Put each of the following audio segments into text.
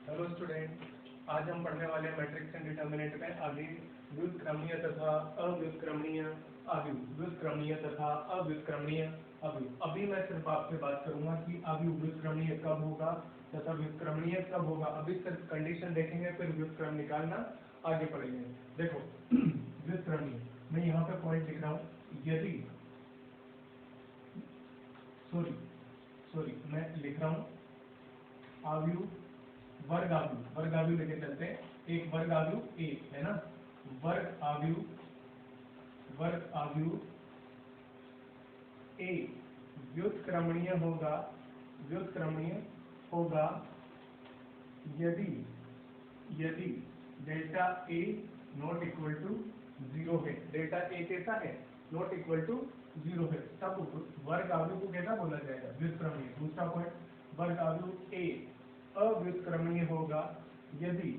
Hello student, आज हम पढ़ने वाले हैं मैट्रिक्स एंड डिटर्मिनेंट में आगे व्युत्क्रमणीय तथा अव्युत्क्रमणीय अवयव, व्युत्क्रमणीय तथा अव्युत्क्रमणीय अवयव। अभी मैं सिर्फ आपसे बात करूंगा कि अवयव व्युत्क्रमणीय कब होगा तथा व्युत्क्रमणीय कब होगा। अभी सिर्फ कंडीशन देखेंगे, फिर व्युत्क्रम निकालना आगे पढ़ेंगे। देखो व्युत्क्रमणीय, मैं यहाँ पे पॉइंट लिख रहा हूँ। यदि मैं लिख रहा हूँ अवयव वर्ग आव्यूह लेके चलते हैं। एक वर्ग आव्यूह ए है ना, वर्ग आव्यूह ए व्युत्क्रमणीय होगा यदि delta A not equal to 0 है। डेल्टा ए कैसा है? नॉट इक्वल टू 0 है, तब वर्ग आव्यूह को कैसा बोला जाएगा? व्युत्क्रमणीय। दूसरा पॉइंट, वर्ग आव्यूह ए अव्युत्क्रमणीय होगा यदि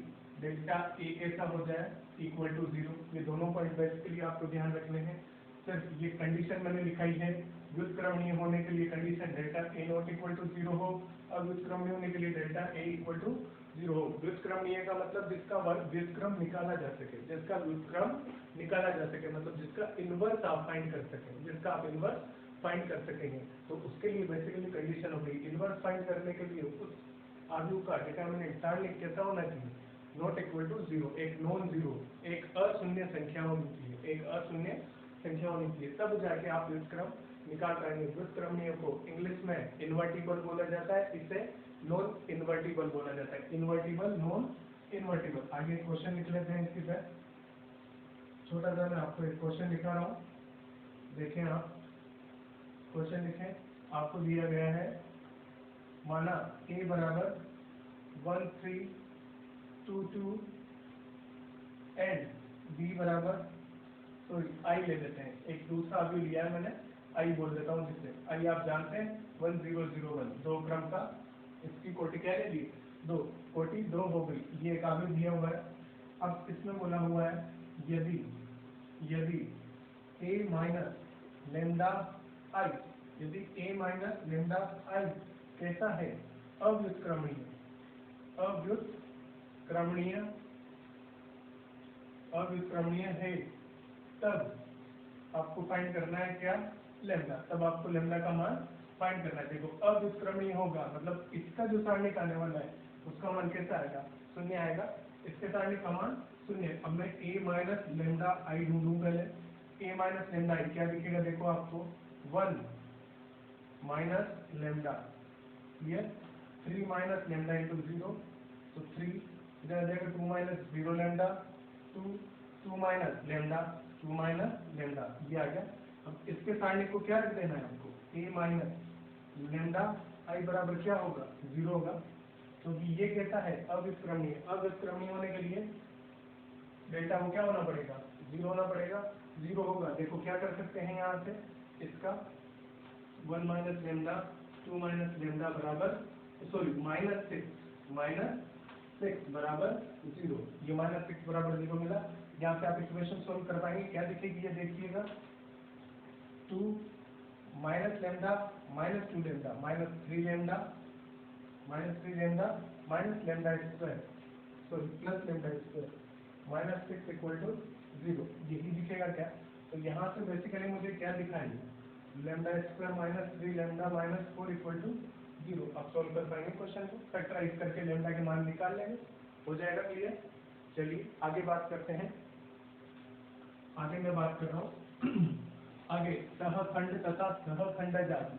डेल्टा ए कैसा हो जाए? Equal to 0। ये दोनों पॉइंट बेसिकली आपको ध्यान रखने हैं। सिर्फ ये कंडीशन मैंने लिखाई है। व्युत्क्रमणीय होने के लिए condition delta A not equal to 0 हो, अव्युत्क्रमणीय होने के लिए डेल्टा ए इक्वल टू 0 हो। व्युत्क्रमणीय का मतलब जिसका व्युत्क्रम निकाला जा सके, मतलब जिसका इनवर्स आप फाइंड कर सकेंगे, तो उसके लिए बेसिकली कंडीशन हो गई। इनवर्स फाइंड करने के लिए उस आव्यूह का डिटरमिनेंट सारणिक कैसा होना चाहिए? नॉट इक्वल टू 0, एक नॉन जीरो, एक अशून्य संख्या होनी चाहिए, तब जाके आप व्युत्क्रम निकाल पाएंगे। व्युत्क्रमणीय को इंग्लिश में इन्वर्टिबल बोला जाता है, इसे नॉन इन्वर्टिबल बोला जाता है। Invertible, non invertible. आगे क्वेश्चन लिख लेते हैं इसकी तरह। छोटा सा मैं आपको एक क्वेश्चन लिखा रहा हूँ, देखें आप। क्वेश्चन लिखें, आपको दिया गया है, माना a बराबर 1 3 2 2 एंड b बराबर, i ले लेते हैं। एक दूसरा अभी लिया है मैंने, i बोल देता हूँ जिससे i आप जानते हैं 1 0 0 1, दो क्रम का। इसकी कोटि क्या ले ली? 2, कोटि 2 हो गई। ये एक आगे दिया हुआ है। अब इसमें बोला हुआ है यदि a माइनस लेमडा i, यदि a माइनस लेमडा i कैसा है? अव्युत्क्रमणीय है, तब आपको फाइंड करना है क्या? लेमडा। तब आपको लेमडा का मान फाइंड करना है। देखो अव्युत्क्रमणीय होगा मतलब इसका जो सारणिक आने वाला है उसका मान कैसा आएगा? 0 आएगा। इसके सारणिक का मान 0। अब मैं a माइनस लेमडा आई ढूंढूं। पहले a माइनस लेमडा आई क्या दिखेगा? देखो आपको 1 minus lambda, clear? 3 minus lambda into 0, तो 3 इधर आ जाएगा। 2 minus 0 lambda, 2 minus lambda, 2 minus lambda, ये आ गया। अब इसके सारणिक को क्या रख देना है आपको? a माइनस लेमडा आई बराबर क्या होगा? 0 होगा, क्योंकि ये कैसा है? अव्युत्क्रमणीय। अव्युत्क्रमणीय होने के लिए डेल्टा को क्या होना पड़ेगा? 0 होना पड़ेगा। 0 होगा। देखो क्या कर सकते हैं यहाँ से, इसका 1 माइनस लेमडा 2 माइनस लेमडा बराबर -6 बराबर 0। ये -6 बराबर 0 मिला। यहाँ से आप इक्वेशन सोल्व कर पाएंगे। क्या दिखेगी ये देखिएगा, 2 minus lambda minus 2 lambda minus 3 lambda minus lambda square, plus lambda square, -6 equal to 0। यही दिखेगा क्या? तो यहाँ से बेसिकली मुझे क्या दिखाई? Lambda square minus 3 lambda minus 4 equal to 0। आप सॉल्व कर पाएंगे क्वेश्चन को, फैक्टराइज करके लेमडा के मान निकाल लेंगे, हो जाएगा क्लियर। चलिए आगे बात करते हैं। आगे मैं बात कर रहा हूँ आगे सहखंड तथा सहखंडज आव्यूह,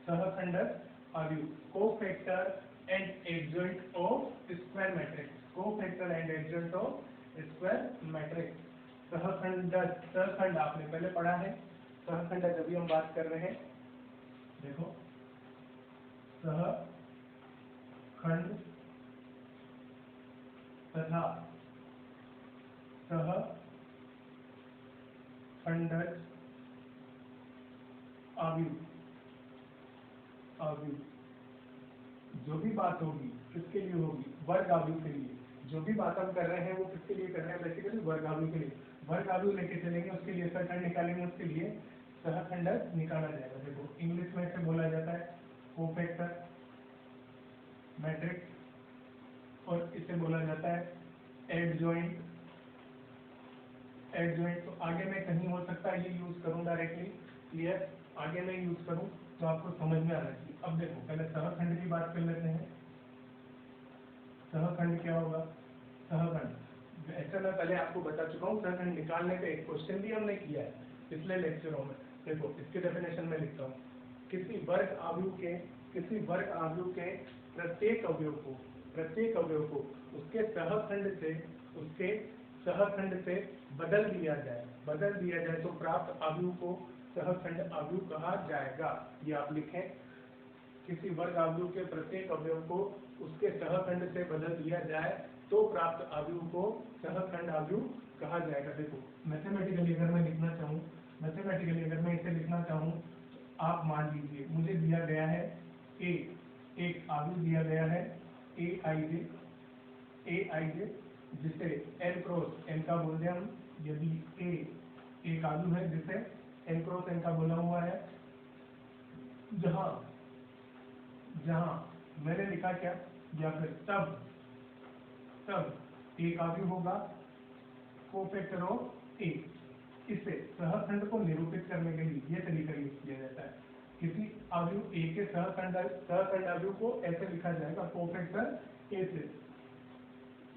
सहखंडज आव्यूह, cofactor and adjoint of square matrix, cofactor and adjoint of square matrix. सहखंड आपने पहले पढ़ा है। सहखंडज अभी हम बात कर रहे हैं। देखो सहखंड तथा सहखंडज आव्यूह, जो भी बात होगी किसके लिए होगी? वर्ग आव्यूह के लिए। जो भी बात हम कर रहे हैं वो किसके लिए कर रहे हैं? बेसिकली वर्ग आव्यूह के लिए। वर्ग आव्यूह लेके चलेंगे, उसके लिए सहखंड निकालेंगे, उसके लिए सहखंडज निकाला जाएगा। देखो इंग्लिश में इसे बोला जाता है कोफैक्टर, मैट्रिक्स और इसे बोला जाता है एडजॉइंट। तो आगे मैं कहीं हो सकता है ये यूज करूं डायरेक्टली, क्लियर, आगे मैं यूज करूं तो आपको समझ में आना चाहिए। अब देखो पहले सहखंड की बात कर लेते हैं। सहखंड क्या होगा? सहखंड ऐसे मैं पहले आपको बता चुका हूँ, सहखंड निकालने का एक क्वेश्चन भी हमने किया है पिछले लेक्चरों में। देखो इसके डेफिनेशन में लिखता हूँ, किसी वर्ग आव्यूह के प्रत्येक अवयव को उसके सहखंड से बदल दिया जाए तो प्राप्त आव्यूह को सहखंड आव्यूह कहा जाएगा। ये आप लिखें, किसी वर्ग आव्यूह के प्रत्येक अवयव को उसके सहखंड से बदल दिया जाए तो प्राप्त आव्यूह को सहखंड आव्यूह कहा जाएगा। देखो मैथमेटिकली अगर मैं इसे लिखना चाहूँ, आप मान लीजिए मुझे दिया गया है एक आव्यूह दिया गया है ए आई जे, जिसे n क्रॉस n का बोल दें हम। यदि ए एक आव्यूह है जिसे n क्रॉस n का बोला हुआ है, जहां मैंने लिखा क्या, या फिर तब एक आव्यूह होगा कोफैक्टर ऑफ ए। इसे सहखंड को निरूपित करने के लिए यह तरीका यूज किया जाता है। किसी आव्यूह ए के सहखंड आव्यूह को ऐसे लिखा जाएगा कोफैक्टर ए से,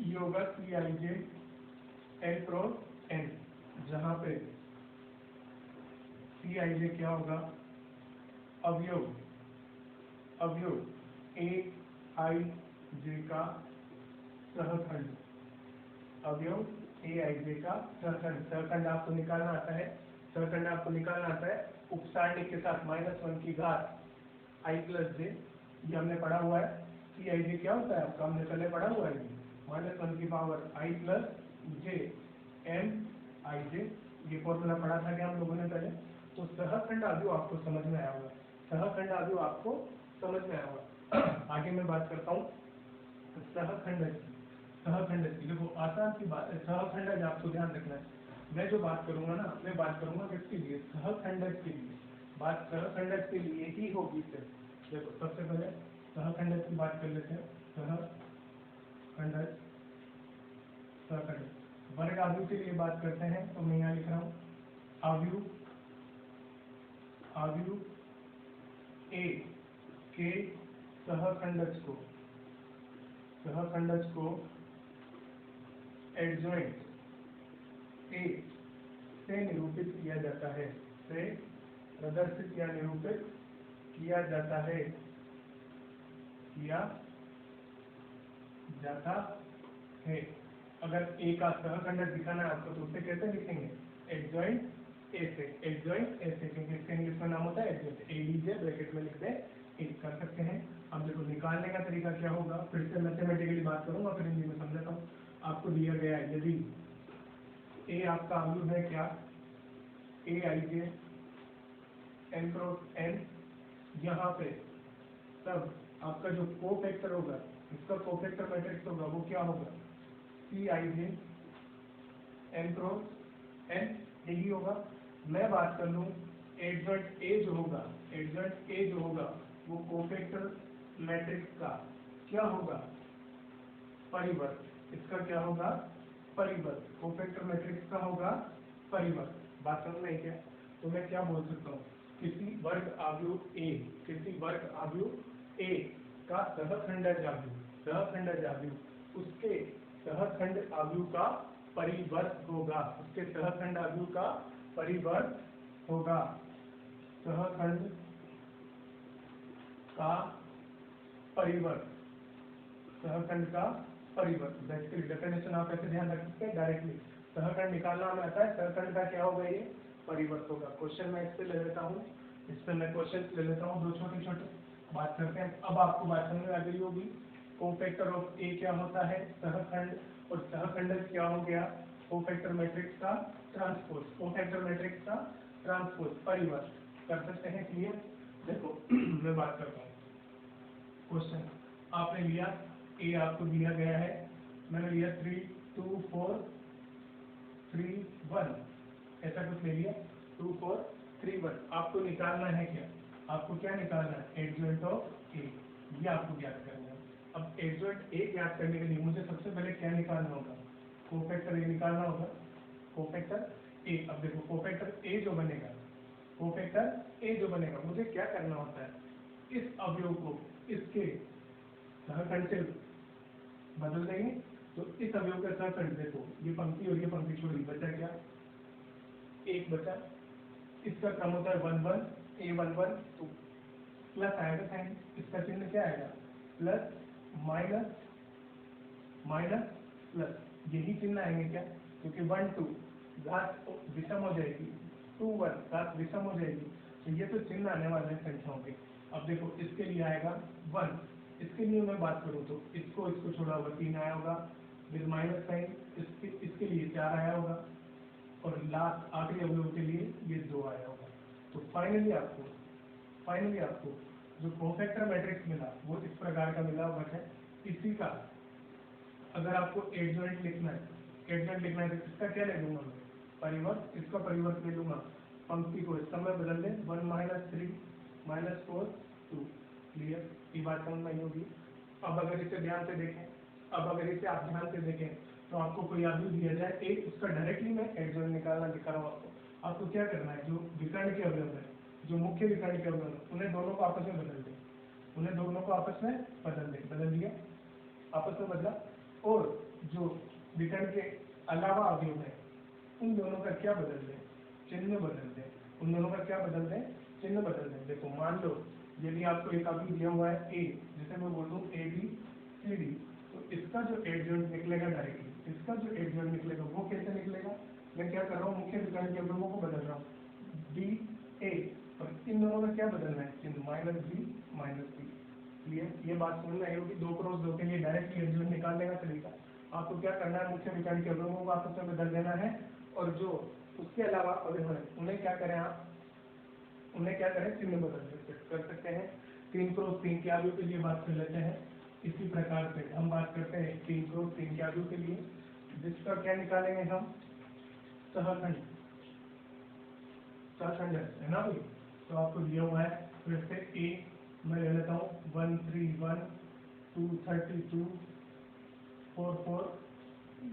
ये होगा Cij n क्रॉस n, जहां पे Cij क्या होगा, अवयव Aij का सहखंड, सहखंड आपको निकालना आता है, उपसारणिक के साथ -1 की घात i प्लस j, ये हमने पढ़ा हुआ है। Cij क्या होता है आपका, हमने पहले पढ़ा हुआ है, -1 की power i plus j n i j, ये फॉर्मूला पढ़ा था क्या हम लोगों ने पहले। तो सहखंड आव्यूह आपको समझ में आया होगा, आगे मैं बात करता हूँ सहखंड की। देखो आसान सी बात है, सहखंड आपको ध्यान रखना है। मैं जो बात करूंगा ना, मैं बात करूंगा किसके लिए, सहखंड के लिए। बात सहखंड के लिए ही होगी सिर्फ। देखो सबसे पहले सहखंड की बात कर लेते हैं। सहखंड वर्ग आव्यूह के लिए बात करते हैं, तो मैं यहाँ लिख रहा हूँ आव्यूह ए के सहखंडज को एडजॉइंट ए से निरूपित किया जाता है, से प्रदर्शित या निरूपित किया जाता है अगर ए का सहखंड दिखाना है आपको, तो उसे कैसे लिखेंगे, एडजॉइंट ए से, क्योंकि इसका इंग्लिश में नाम होता है एडजॉइंट। एडीजे ब्रैकेट में लिख दे, एक कर सकते हैं। अब देखो निकालने का तरीका क्या होगा, फिर से मैथमेटिकली बात करूंगा, फिर हिंदी में समझाता हूँ। आपको दिया गया है, यदि ए आपका आव्यूह है क्या, ए आई जे n क्रॉस n, यहाँ पे तब आपका जो कोफैक्टर होगा, इसका कोफैक्टर मैट्रिक्स होगा, वो क्या होगा, Cij n क्रॉस n, यही होगा। मैं बात कर लूँ एडजॉइंट ए जो होगा वो कोफैक्टर मैट्रिक्स का क्या होगा, परिवर्त। इसका क्या होगा, परिवर्त। कोफैक्टर मैट्रिक्स का होगा परिवर्त। बात समझ में क्या? तो मैं क्या बोल सकता हूँ, किसी वर्ग आव्यूह ए का सहखंडज आव्यूह उसके सहखंड आव्यूह का परिवर्त होगा, सहखंड का परिवर्त डेफिनेशन आप ऐसे ध्यान रख सकते हैं डायरेक्टली। सहखंड निकालना हमें आता है, सहखंड का क्या होगा, ये परिवर्त होगा। क्वेश्चन मैं इस पे ले लेता हूँ, दो छोटे बात करते हैं। अब आपको बात समझ में आ गई होगी, कोफैक्टर ऑफ ए क्या होता है, सहखंड, और सहखंड क्या हो गया, कोफैक्टर मैट्रिक्स का ट्रांसपोज, परिवर्त कर सकते हैं। क्लियर? देखो मैं बात करता हूँ, क्वेश्चन आपने लिया, ए आपको दिया गया है, मैंने लिया 3 2 4 3 1, ऐसा कुछ ले लिया, 2 4 3 1। आपको निकालना है क्या, आपको क्या निकालना है, एडजॉइंट ऑफ ए, ये आपको ज्ञात करना है। अब एडजॉइंट ए याद करने के लिए मुझे सबसे पहले क्या निकालना होगा, कोफैक्टर ए निकालना होगा, कोफैक्टर ए। अब देखो कोफैक्टर ए जो बनेगा, कोफैक्टर ए जो बनेगा, मुझे क्या करना होता है, इस अवयव को इसके सहखंड से बदल देंगे। तो इस अवयव का सहखंड देखो, ये पंक्ति और ये पंक्ति छोड़ी, बचा क्या, एक बचा। इसका क्रम होता है 1 1 A11 2 प्लस आएगा साइन, इसका चिन्ह क्या आएगा, प्लस माइनस माइनस प्लस, यही चिन्ह आएंगे क्या, क्योंकि 1 2 घात विषम हो जाएगी, 2 1 घात विषम हो जाएगी, तो ये तो चिन्ह आने वाले हैं संख्याओं के। अब देखो इसके लिए आएगा 1, इसके लिए मैं बात करूं तो इसको छोड़ा होगा 3 आया होगा, फिर माइनस साइन, इसके लिए 4 आया होगा, और लास्ट आखिरी अवयव के लिए ये 2 आया होगा। तो फाइनली आपको जो कोफैक्टर मैट्रिक्स मिला वो इस प्रकार का मिला हुआ है। इसी का अगर आपको एडजॉइंट लिखना है तो इसका क्या ले लूंगा मैं, परिवर्त, इसका परिवर्त ले लूंगा, पंक्ति को इस समय बदल दें 1 3 -4 2। क्लियर, ये बात समझ में आई होगी। अब अगर इसे ध्यान से देखें, आप ध्यान से देखें तो आपको कोई आदमी दिया जाए एक, उसका डायरेक्टली मैं एडजॉइंट निकालना दिखा रहा हूँ आपको क्या करना है, जो विकर्ण के अवयव है, जो मुख्य विकर्ण के अवयव है, उन्हें दोनों को आपस में बदल दें, बदल दिया, आपस में बदला। और जो विकर्ण के अलावा अवयव है उन दोनों का क्या बदल दें, चिन्ह बदल दें, उन दोनों का क्या बदल दें, चिन्ह बदल दें। देखो मान लो यदि आपको एक अवयव दिया हुआ है ए, जैसे मैं बोल दूं ABCD, तो इसका जो एडजॉइंट निकलेगा डायरेक्टली, इसका जो एडजॉइंट निकलेगा वो कैसे निकलेगा, मैं क्या कर रहा हूँ, मुख्य विकर्ण के अवयवों को बदल रहा हूँ, BA, और इन दोनों में क्या बदलना है, चिन्ह -B। क्लियर, ये बात समझ में आई होगी। 2 क्रॉस 2 के लिए डायरेक्टली एडजॉइंट निकालने का तरीका, आपको क्या करना है, मुख्य विकर्ण के अवयवों को आपस में बदल देना है, और जो उसके अलावा अवयव है उन्हें क्या करें, चिन्ह बदल कर सकते हैं। 3 क्रॉस 3 के अवयव के लिए बात कर लेते हैं। इसी प्रकार से हम बात करते हैं 3 क्रॉस 3 के अवयव के लिए, जिसका क्या निकालेंगे हम, सहखंड है ना भाई। तो आपको दिया हुआ है, फिर से ए मैं ले लेता हूँ 1 3 1 2 32 4 4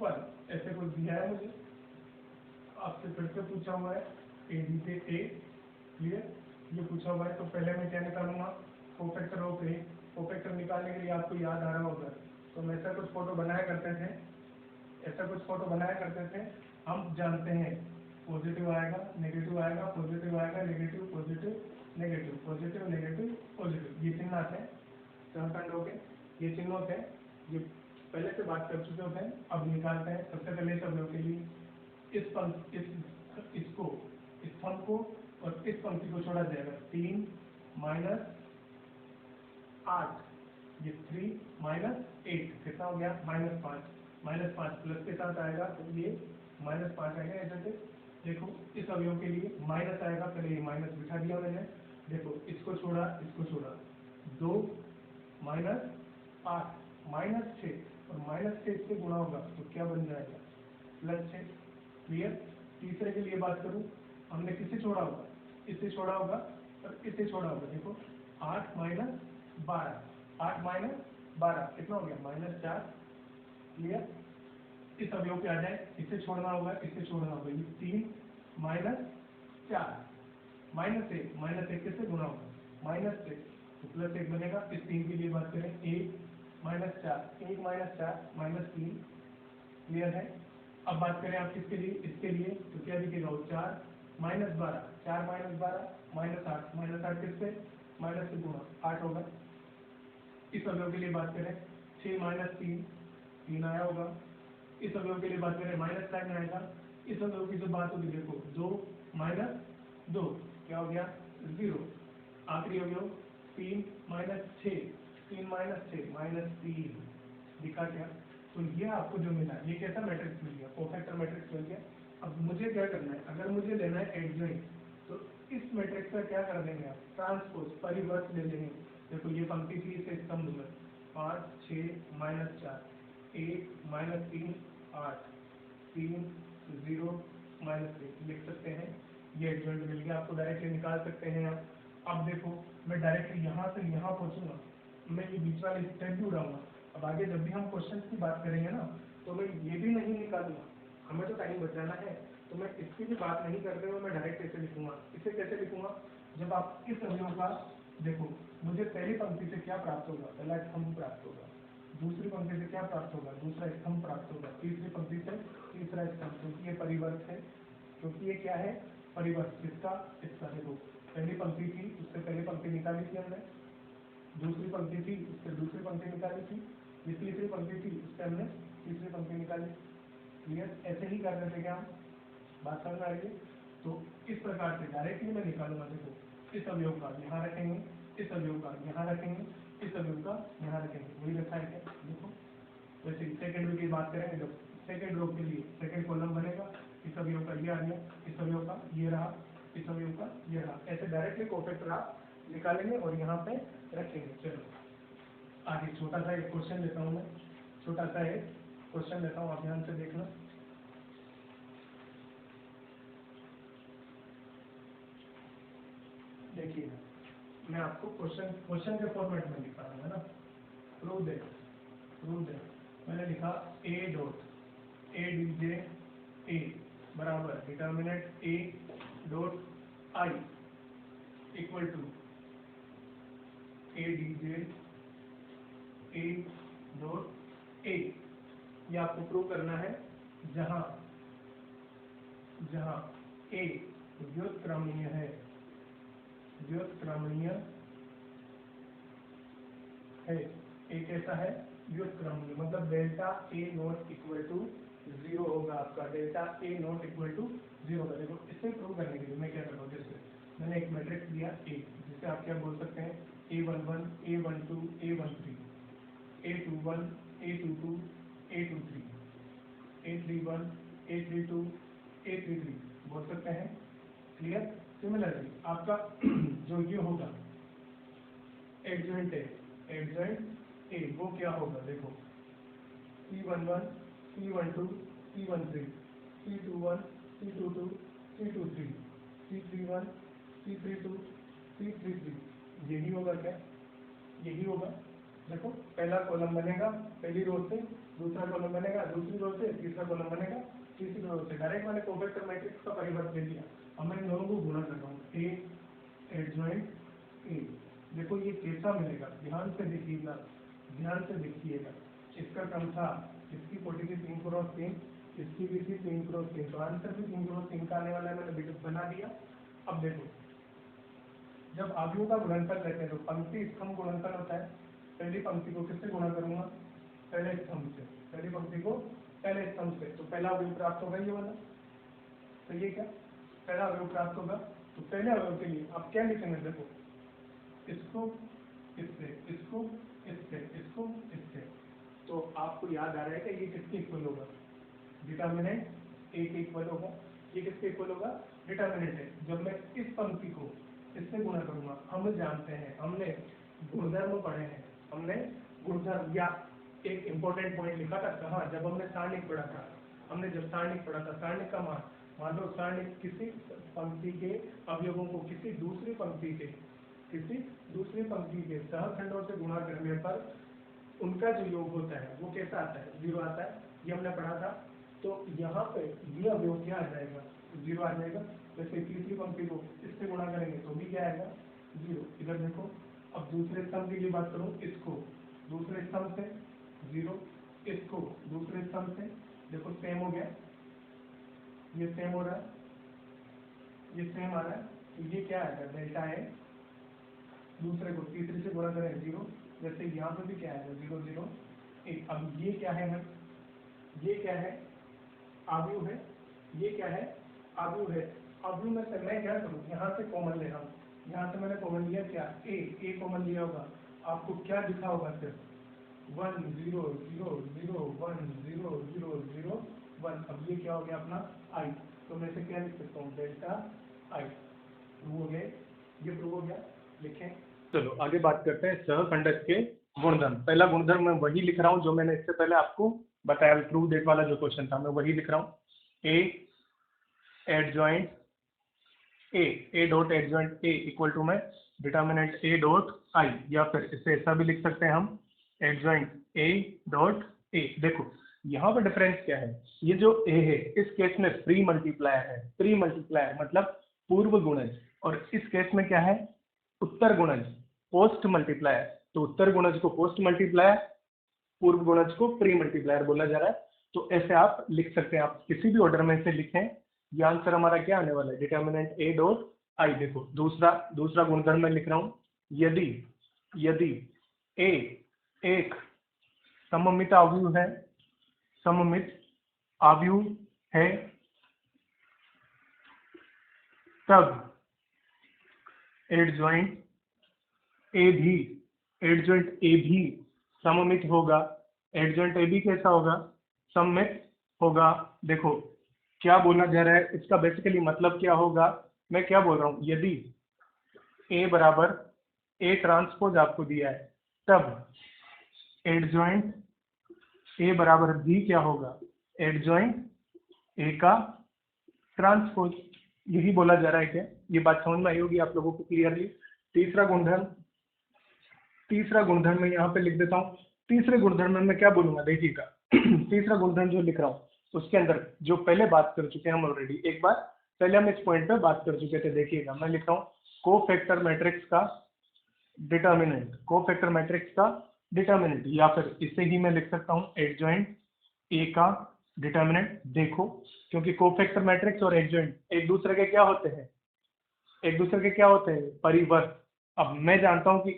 1, ऐसे कुछ दिया है मुझे, आपसे फिर से पूछा हुआ है AB से A। क्लियर, ये पूछा हुआ है, तो पहले मैं क्या निकालूंगा, कोफैक्टर ऑफ ए। कोफैक्टर निकालने के लिए आपको याद आ रहा होगा, तो हम ऐसा कुछ फोटो बनाया करते थे, हम जानते हैं पॉजिटिव आएगा, नेगेटिव आएगा, पॉजिटिव आएगा, negative positive, negative positive, negative positive, ये चिन्ह आते हैं सहखंडों के, ये चिन्ह होते हैं, ये पहले से बात कर चुके होते हैं। अब निकालते हैं, सबसे पहले इस अवयव के लिए इस स्तंभ को और इस पंक्ति को छोड़ा जाएगा, 3 -8, ये 3 -8 कितना हो गया, -5 प्लस के साथ आएगा तो ये -5 आएगा। ऐसे देखो इस अवयव के लिए माइनस आएगा, पहले ये माइनस बिठा दिया मैंने, देखो इसको छोड़ा 2 -8 -6, और -6 से गुणा होगा तो क्या बन जाएगा, +6। क्लियर, तीसरे के लिए बात करूं, हमने किसे छोड़ा होगा, इससे छोड़ा होगा और इससे छोड़ा होगा, देखो 8 -12 कितना हो गया, -4। क्लियर, इस अवयव पे आ जाए, इससे छोड़ना होगा, ये 3 -4 -1 किससे गुणा होगा, -1, तो +1 बनेगा। इस 3 के लिए बात करें, 1 -4 -3। क्लियर है। अब बात करें आप किसके लिए, इसके लिए, तो क्या दिखेगा, 4 -12 -8 किससे, माइनस से गुणा 8 होगा। इस अवयव के लिए बात करें, 6 -3 आया होगा। इस अवयव के लिए बात करें, -9 आएगा। इस अवयव की जो बात होगी, देखो 2 -2 क्या हो गया, 0। आखिरी अवयव 3 -6 -3 दिखा क्या। तो ये आपको जो मिला, ये कैसा मैट्रिक्स मिल गया, कोफैक्टर मैट्रिक्स मिल गया। अब मुझे क्या करना है, अगर मुझे लेना है एडजॉइंट, तो इस मैट्रिक्स का क्या कर देंगे आप, ट्रांसपोज, परिवर्त ले लेंगे। देखो ये पंक्ति थी, इसे स्तंभ में 5 6 -4 1 -3 8 3 0 -1 लिख सकते हैं। ये एडजॉइंट मिल गया, आपको डायरेक्टली निकाल सकते हैं आप। अब देखो मैं डायरेक्टली यहाँ से यहाँ पहुँचूंगा, मैं ये बीच वाले स्टेप भी उड़ाऊंगा, अब आगे जब भी हम क्वेश्चन की बात करेंगे ना, तो मैं ये भी नहीं निकालूंगा, हमें तो टाइम बचाना है, तो मैं इसकी भी बात नहीं करते हुए मैं डायरेक्ट ऐसे लिखूंगा। इसे कैसे लिखूंगा, जब आप इस अवयव का देखो, मुझे पहली पंक्ति से क्या प्राप्त होगा, पहला स्तंभ प्राप्त होगा, दूसरी पंक्ति से क्या प्राप्त होगा, दूसरा स्तंभ प्राप्त होगा, तीसरी पंक्ति से तीसरा स्तंभ, क्योंकि ये परिवर्त है, क्योंकि ये क्या है, परिवर्त। इसका देखो, पहली पंक्ति थी, उससे पहली पंक्ति निकाली थी हमने, दूसरी पंक्ति थी, उससे दूसरी पंक्ति निकाली थी, ये तीसरी पंक्ति थी, उससे हमने तीसरी पंक्ति निकाली। क्लियर, ऐसे ही कर रहे थे क्या हम, बात समझ में आ रही है। तो इस प्रकार से डायरेक्टली मैं निकालूंगा, देखो इस अवयव का यहाँ रखेंगे, इस अवयव का यहाँ रखेंगे, इस अवयव का यहाँ रखेंगे, वही रखा है क्या, देखो। वैसे सेकंड रो की बात करेंगे, जब सेकंड रो के लिए सेकंड कॉलम बनेगा, इस अवयव का ये आ गया, इस अवयव का ये रहा, इस अवयव का ये रहा, ऐसे डायरेक्टली कोफैक्टर आप निकालेंगे और यहाँ पे रखेंगे। चलो आगे छोटा सा एक क्वेश्चन लेता हूँ मैं, छोटा सा एक क्वेश्चन लेता हूँ, आप ध्यान से देखना। देखिए मैं आपको क्वेश्चन के फॉर्मेट में लिखा हूँ, है ना। प्रूव दैट मैंने लिखा ए dot A D J A बराबर determinant A dot I equal to A D J A dot A. ये आपको प्रूव करना है, जहां ए व्युत्क्रमणीय है, ए कैसा है, व्युत्क्रमणीय, मतलब delta A not equal to 0 होगा आपका, delta A not equal to 0 होगा। देखो इसे प्रूव करने के लिए मैं क्या करूँ, जैसे मैंने एक मैट्रिक्स दिया ए, जिसे आप क्या बोल सकते हैं, A11, A12, A13, A21, A22, A23, A31, A32, A33 बोल सकते हैं। क्लियर। सिमिलरली आपका जो ये होगा एडजॉइंट ए, वो क्या होगा, देखो C11, C12, C13, C21, C22, C23, C31, C32, C33, यही होगा क्या, यही होगा। देखो पहला कॉलम बनेगा पहली रो से, दूसरा कॉलम बनेगा दूसरी रो से, तीसरा कॉलम बनेगा तीसरी रो से। डायरेक्ट मैंने कोफैक्टर मैट्रिक्स का परिवर्तन ले लिया। अब मैं इन दोनों को गुणा कर रहा हूँ, ए एडजॉइंट ए। देखो ये कैसा मिलेगा, ध्यान से देखिएगा, ध्यान से देखिएगा। इसका क्रम था, इसकी कोटि की 3 क्रॉस 3, इसकी भी थी 3 क्रॉस 3, तो आंसर भी 3 क्रॉस 3 का आने वाला है, मैंने वीडियो बना दिया। अब देखो जब आव्यूह का गुणनफल लेते हैं तो पंक्ति स्तंभ गुणनफल होता है। पहली पंक्ति को किससे गुणा करूंगा, पहले स्तंभ से, पहली पंक्ति को पहले स्तंभ से, तो पहला अवयव प्राप्त होगा ये वाला। तो ये क्या, पहला अवयव प्राप्त होगा, तो पहले अवयव के लिए आप क्या लिखेंगे, देखो इसको इससे, इसको इससे, इसको इससे। तो आपको याद आ रहा है कि ये किसके इक्वल होगा, डिटर्मिनेंट ए के इक्वल होगा। ये किसके इक्वल होगा, डिटर्मिनेंट है। जब मैं इस पंक्ति को इससे गुणा करूंगा, हम जानते हैं, हमने गुणधर्म पढ़े हैं, हमने गुणधर्म, या एक इंपॉर्टेंट पॉइंट लिखा था कहाँ, जब हमने सारणिक पढ़ा था, हमने जब सारणिक पढ़ा था, सारणिक का मान लो सारणिक किसी पंक्ति के अवयवों को किसी दूसरी पंक्ति के सहखंडों से गुणा करने पर उनका जो योग होता है वो कैसा आता है, 0 आता है। ये हमने पढ़ा था। तो यहाँ पे ये अवयव क्या आ जाएगा, 0 आ जाएगा। जैसे तीसरी पंक्ति को इससे गुणा करेंगे तो भी क्या आएगा, 0। इधर देखो, अब दूसरे स्तंभ की बात करूँ, इसको दूसरे स्तंभ से 0, इसको दूसरे स्तंभ से, देखो सेम हो गया, ये सेम हो रहा है, ये सेम आ रहा है, तो ये क्या आएगा, डेल्टा है। दूसरे को तीसरे से गुणा करें 0, जैसे यहाँ पे भी क्या आएगा, 0 0 1। अब ये क्या है, ये क्या है, आव्यूह है, ये क्या है, आव्यूह है। आव्यूह में से मैं क्या करूँ, यहाँ से कॉमन ले रहा हूँ, यहाँ से मैंने कॉमन लिया क्या, ए कॉमन लिया होगा, आपको क्या दिखा होगा, सिर्फ 1 0 0 0 1 0 0 0 1। अब ये क्या हो गया अपना आई, तो मैं इसे क्या लिख सकता हूँ, डेल्टा आई। प्रूव हो गया, ये प्रूव हो गया, लिखें। चलो आगे बात करते हैं सहखंडक के गुणधर्म। पहला गुणधर्म मैं वही लिख रहा हूँ जो मैंने इससे पहले आपको बताया, प्रूव दैट वाला जो क्वेश्चन था, मैं वही लिख रहा हूँ। A adjoint A dot adjoint A equal to में डिटर्मिनेंट ए डॉट आई, या फिर इसे ऐसा भी लिख सकते हैं हम, एडजॉइंट ए डॉट ए। देखो यहाँ पर डिफरेंस क्या है, ये जो ए है इस केस में प्री मल्टीप्लायर है, प्री मल्टीप्लायर मतलब पूर्व गुणज, और इस केस में क्या है, उत्तर गुणज, पोस्ट मल्टीप्लायर। तो उत्तर गुणज को पोस्ट मल्टीप्लायर, पूर्व गुणज को प्री मल्टीप्लायर बोला जा रहा है। तो ऐसे आप लिख सकते हैं, आप किसी भी ऑर्डर में से लिखें, ये आंसर हमारा क्या आने वाला है, डिटर्मिनेंट ए डॉट आई। देखो दूसरा गुणधर्म मैं लिख रहा हूं, यदि ए एक सममित आव्यूह है, सममित आव्यूह है, तब एडजॉइंट ए भी सममित होगा। एडजॉइंट ए भी कैसा होगा, सममित होगा। देखो क्या बोला जा रहा है, इसका बेसिकली मतलब क्या होगा, मैं क्या बोल रहा हूं, यदि ए बराबर ए ट्रांसपोज आपको दिया है, तब एडजॉइंट ए बराबर भी क्या होगा, एडजॉइंट ए का ट्रांसपोज। यही बोला जा रहा है क्या, ये बात समझ में आई होगी आप लोगों को क्लियरली। तीसरा गुणधर्म मैं यहाँ पे लिख देता हूँ। तीसरे गुणधर्म में मैं क्या बोलूंगा, देखिएगा तीसरा गुणधर्म जो लिख रहा हूँ उसके अंदर जो पहले बात कर चुके हैं हम ऑलरेडी, एक बार पहले हम इस पॉइंट पे बात कर चुके थे। देखिएगा मैं लिख रहा हूँ कोफैक्टर मैट्रिक्स का डिटर्मिनेंट, कोफैक्टर मैट्रिक्स का डिटर्मिनेंट, या फिर इसे ही मैं लिख सकता हूँ एडजॉइंट ए का डिटर्मिनेंट। देखो क्योंकि कोफैक्टर मैट्रिक्स और एडजॉइंट एक दूसरे के क्या होते हैं, परिवर्त। अब मैं जानता हूं कि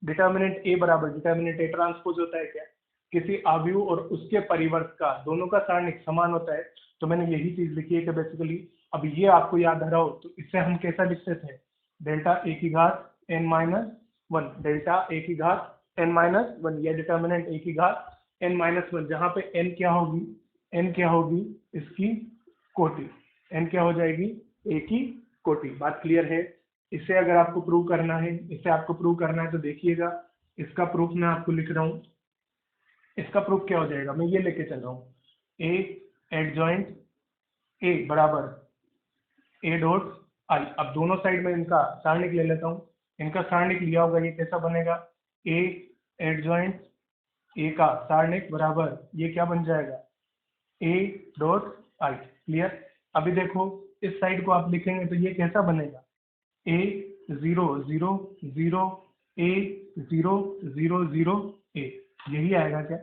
डिटर्मिनेंट ए बराबर डिटर्मिनेंट ए ट्रांसपोज होता है क्या, किसी आव्यूह और उसके परिवर्त का, दोनों का सारणिक समान होता है। तो मैंने यही चीज लिखी है कि बेसिकली अब ये आपको याद आ रहा हो तो इससे हम कैसा लिखते थे, डेल्टा ए की घात n minus one, delta A की घात n माइनस वन, या डिटर्मिनेंट ए की घात n माइनस वन, जहाँ पे n क्या होगी इसकी कोटि, n क्या हो जाएगी, a की कोटि। बात क्लियर है। इसे अगर आपको प्रूव करना है, तो देखिएगा इसका प्रूफ मैं आपको लिख रहा हूँ। इसका प्रूफ क्या हो जाएगा, मैं ये लेके चल रहा हूँ, ए एडजॉइंट ए बराबर ए डॉट आई। अब दोनों साइड में इनका सारणिक ले लेता हूँ, इनका सारणिक लिया होगा, ये कैसा बनेगा, ए एडजॉइंट ए का सारणिक बराबर ये क्या बन जाएगा, ए डॉट आई। क्लियर। अभी देखो इस साइड को आप लिखेंगे तो ये कैसा बनेगा, ए 0 0 0 ए 0 0 0 ए, यही आएगा क्या।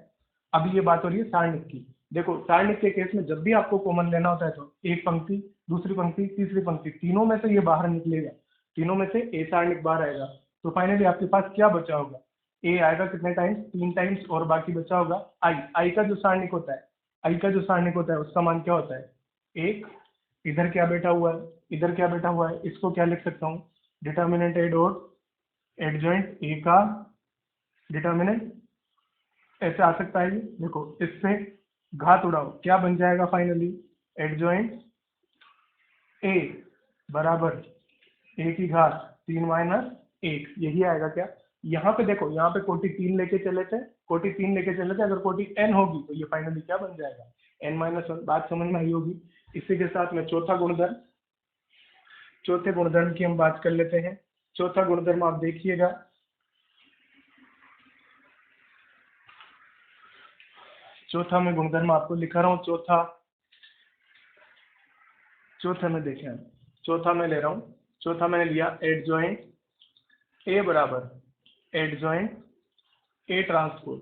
अभी ये बात हो रही है सारणिक की। देखो सारणिक के केस में जब भी आपको कॉमन लेना होता है तो एक पंक्ति, दूसरी पंक्ति, तीसरी पंक्ति, तीनों में से ये बाहर निकलेगा, तीनों में से ए सारणिक बाहर आएगा। तो फाइनली आपके पास क्या बचा होगा, ए आएगा कितने टाइम्स, 3 टाइम्स, और बाकी बचा होगा आई का जो सारणिक होता है उसका मान क्या होता है, एक। इधर क्या बैठा हुआ है, इसको क्या लिख सकता हूँ, डिटर्मिनेंट ए डॉट एडजॉइंट ए का डिटर्मिनेंट, ऐसे आ सकता है ये। देखो इससे घात उड़ाओ, क्या बन जाएगा फाइनली, एडजॉइंट ए बराबर ए की घात 3 माइनस 1, यही आएगा क्या। यहाँ पे देखो, यहाँ पे कोटि 3 लेके चले थे, अगर कोटि n होगी तो ये फाइनली क्या बन जाएगा, n माइनस वन। बात समझ में आई होगी। इसी के साथ में चौथे गुणधर्म की हम बात कर लेते हैं। चौथा गुणधर्म आप देखिएगा, चौथा मैं गुणधर्म आपको लिखा रहा हूँ। चौथा में देखें, चौथा मैं ले रहा हूँ, चौथा मैंने लिया एडजॉइंट ए बराबर एडजॉइंट ए ट्रांसपोज।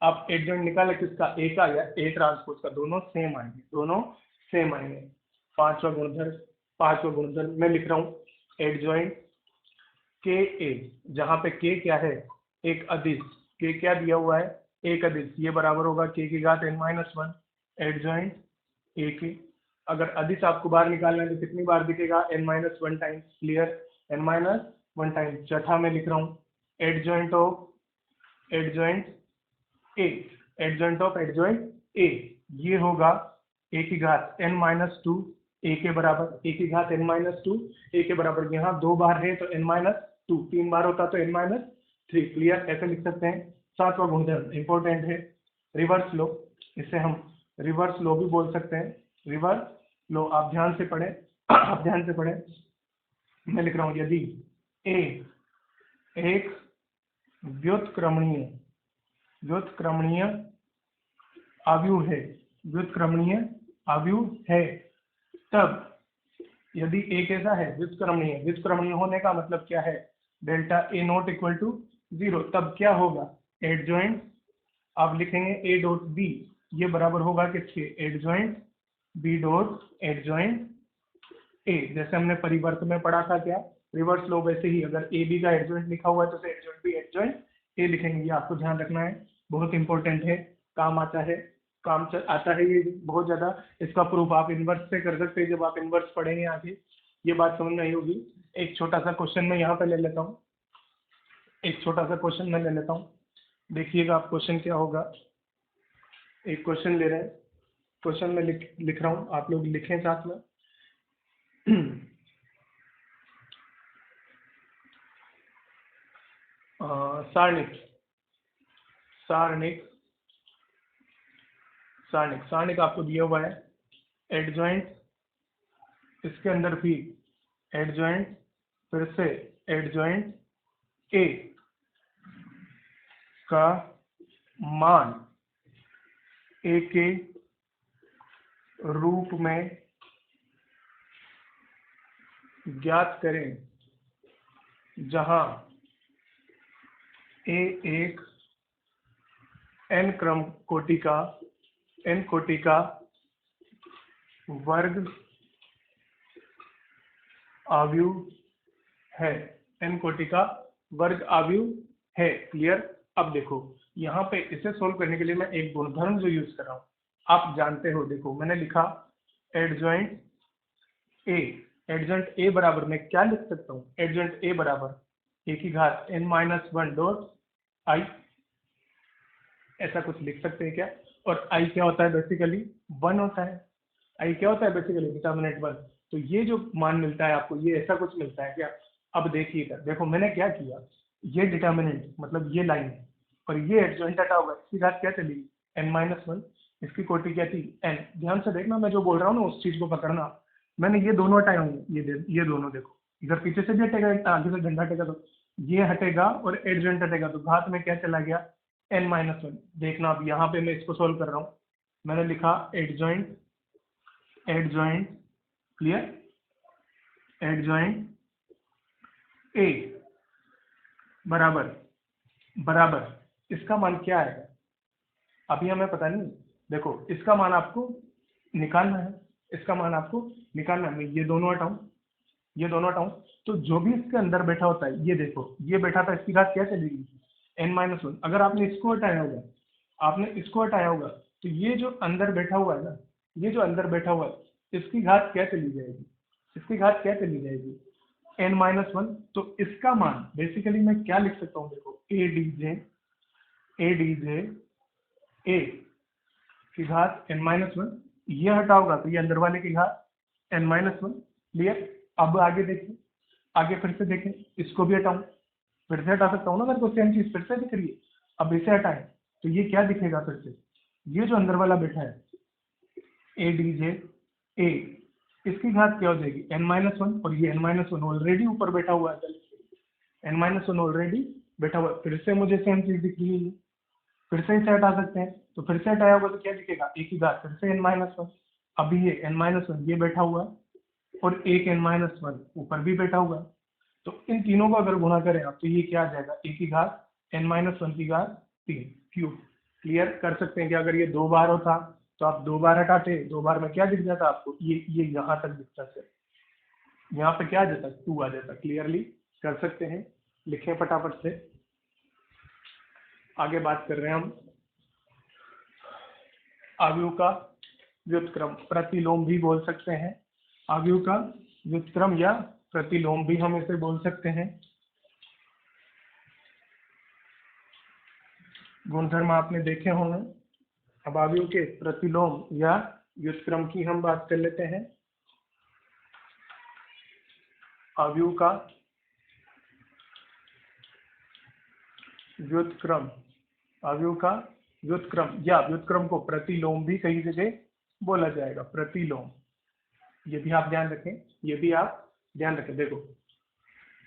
आप एडजॉइंट निकाले किसका, ए का या ए ट्रांसपोज का, दोनों सेम आएंगे। पांचवा गुणधर्म मैं लिख रहा हूँ एडजॉइंट के ए, जहाँ पे के क्या है, एक अदिश, के क्या दिया हुआ है, एक अदिश, ये बराबर होगा के की घात n minus one, adjoint A की। अगर अदिश आपको बाहर निकालना है तो कितनी बार दिखेगा, n minus one times. Clear, n minus one times. चौथा में लिख रहा हूँ एडजॉइंट ऑफ एडजॉइंट ए, ये होगा ए की घात n माइनस टू ए के बराबर, ए की घात n माइनस टू ए के बराबर। यहाँ 2 बार है तो n माइनस टू, 3 बार होता तो n माइनस थ्री। क्लियर, ऐसे लिख सकते हैं। सातवां गुणधर्म इंपॉर्टेंट है, रिवर्स लो, इसे हम रिवर्स लो भी बोल सकते हैं। रिवर्स लो, आप ध्यान से पढ़ें, मैं लिख रहा हूँ, यदि ए एक व्युत्क्रमणीय व्युत्क्रमणीय आव्यूह है, व्युत्क्रमणीय आव्यूह है, तब यदि ए कैसा है, व्युत्क्रमणीय, व्युत्क्रमणीय होने का मतलब क्या है, delta A not equal to 0, तब क्या होगा, एडजॉइंट, आप लिखेंगे ए डॉट बी, ये बराबर होगा किसके, adjoint B dot adjoint A. जैसे हमने परिवर्त में पढ़ा था क्या, रिवर्स लो, वैसे ही अगर ए बी का एडजॉइंट लिखा हुआ है तो एडजॉइंट बी एडजॉइंट ए लिखेंगे। ये आपको ध्यान रखना है, बहुत इंपॉर्टेंट है, काम आता है, आता है ये बहुत ज्यादा। इसका प्रूफ आप इनवर्स से कर सकते हैं, जब आप इनवर्स पढ़ेंगे आगे ये बात समझ में आई होगी। एक छोटा सा क्वेश्चन मैं यहाँ पे ले लेता हूँ, एक छोटा सा क्वेश्चन मैं ले लेता हूँ, देखिएगा आप क्वेश्चन क्या होगा। एक क्वेश्चन ले रहे हैं, क्वेश्चन में लिख रहा हूँ, आप लोग लिखें साथ में। सारणिक, सारणिक, सारणिक, सारणिक आपको दिया हुआ है, एडजॉइंट, इसके अंदर भी एडजॉइंट, फिर से एडजॉइंट ए का मान ए के रूप में ज्ञात करें, जहां ए एक n क्रम कोटि का, n कोटि का वर्ग आव्यूह है, n कोटि का वर्ग आव्यूह है। क्लियर। अब देखो यहाँ पे इसे सोल्व करने के लिए मैं एक गुणधर्म जो यूज कर रहा हूँ आप जानते हो, देखो मैंने लिखा एडजॉइंट ए, एडजॉइंट ए बराबर मैं क्या लिख सकता हूँ, एडजॉइंट ए बराबर ए की घात n-1 डॉट आई, ऐसा कुछ लिख सकते हैं क्या। और आई क्या होता है, बेसिकली 1 होता है, आई क्या होता है बेसिकली, डिटर्मिनेंट 1। तो ये जो मान मिलता है आपको, ये ऐसा कुछ मिलता है क्या। अब देखिएगा, देखो मैंने क्या किया, ये डिटर्मिनेंट मतलब ये लाइन है और ये एडजॉइंट हटा हुआ है, इसकी घात क्या चली n-1, इसकी कोटि क्या थी n। ध्यान से देखना, मैं जो बोल रहा हूँ ना उस चीज को पकड़ना। मैंने ये दोनों हटाए होंगे, ये दोनों देखो, इधर पीछे से भी हटेगा, आगे से डंडा हटेगा तो ये हटेगा और एडजॉइंट हटेगा, तो घात में क्या चला गया n-1। देखना अब यहाँ पे मैं इसको सोल्व कर रहा हूँ, मैंने लिखा adjoint, adjoint, clear, adjoint A बराबर, बराबर इसका मान क्या आएगा अभी हमें पता नहीं। देखो इसका मान आपको निकालना है, इसका मान आपको निकालना है। मैं ये दोनों हटाऊं, ये दोनों हटाऊं, तो जो भी इसके अंदर बैठा होता है, ये देखो ये बैठा था, इसकी घात क्या चलेगी n-1। अगर आपने इसको हटाया होगा, आपने इसको हटाया होगा, तो ये जो अंदर बैठा हुआ है ना, ये जो अंदर बैठा हुआ है, इसकी घात क्या चली जाएगी, इसकी घात क्या चली जाएगी n-1। तो इसका मान बेसिकली मैं क्या लिख सकता हूँ, देखो ए डी जे ए की घात n-1, ये हटा होगा तो ये अंदर वाले की घात n-1। क्लियर। अब आगे देखिए, आगे फिर से देखें, इसको भी हटाऊं, फिर से हटा सकता हूँ ना, मेरे को सेम चीज फिर से दिख रही है। अब इसे हटाएं तो ये क्या दिखेगा, फिर से ये जो अंदर वाला बैठा है ए डी जे ए, इसकी घात क्या हो जाएगी n-1, और ये n-1 ऑलरेडी ऊपर बैठा हुआ है, n-1 ऑलरेडी बैठा हुआ है, फिर से मुझे सेम चीज दिख रही है, फिर से इसे हटा सकते हैं, तो फिर से हटाया होगा तो क्या दिखेगा ए की घात फिर से n-1। अभी ये n-1 ये बैठा हुआ है और एक n-1 ऊपर भी बैठा हुआ है, तो इन तीनों को अगर गुणा करें आप तो ये क्या आ जाएगा ए की घात n-1 की घात 3 क्यूब। क्लियर कर सकते हैं कि अगर ये 2 बार होता तो आप 2 बार हटाते, 2 बार में क्या दिख जाता आपको, ये यहाँ तक दिखता है, यहाँ पे क्या आ जाता 2 आ जाता। क्लियरली कर सकते हैं, लिखें फटाफट से। आगे बात कर रहे हैं हम आव्यूह का व्युत्क्रम, प्रतिलोम भी बोल सकते हैं, आव्यूह का व्युत्क्रम या प्रतिलोम भी हम इसे बोल सकते हैं। गुणधर्म आपने देखे होंगे। अब आव्यूह के प्रतिलोम या व्युत्क्रम की हम बात कर लेते हैं। आव्यूह का व्युत्क्रम, आव्यूह का व्युत्क्रम या व्युत्क्रम को प्रतिलोम भी कई जगह बोला जाएगा, प्रतिलोम, ये भी आप ध्यान रखें, ये भी आप ध्यान रखें। देखो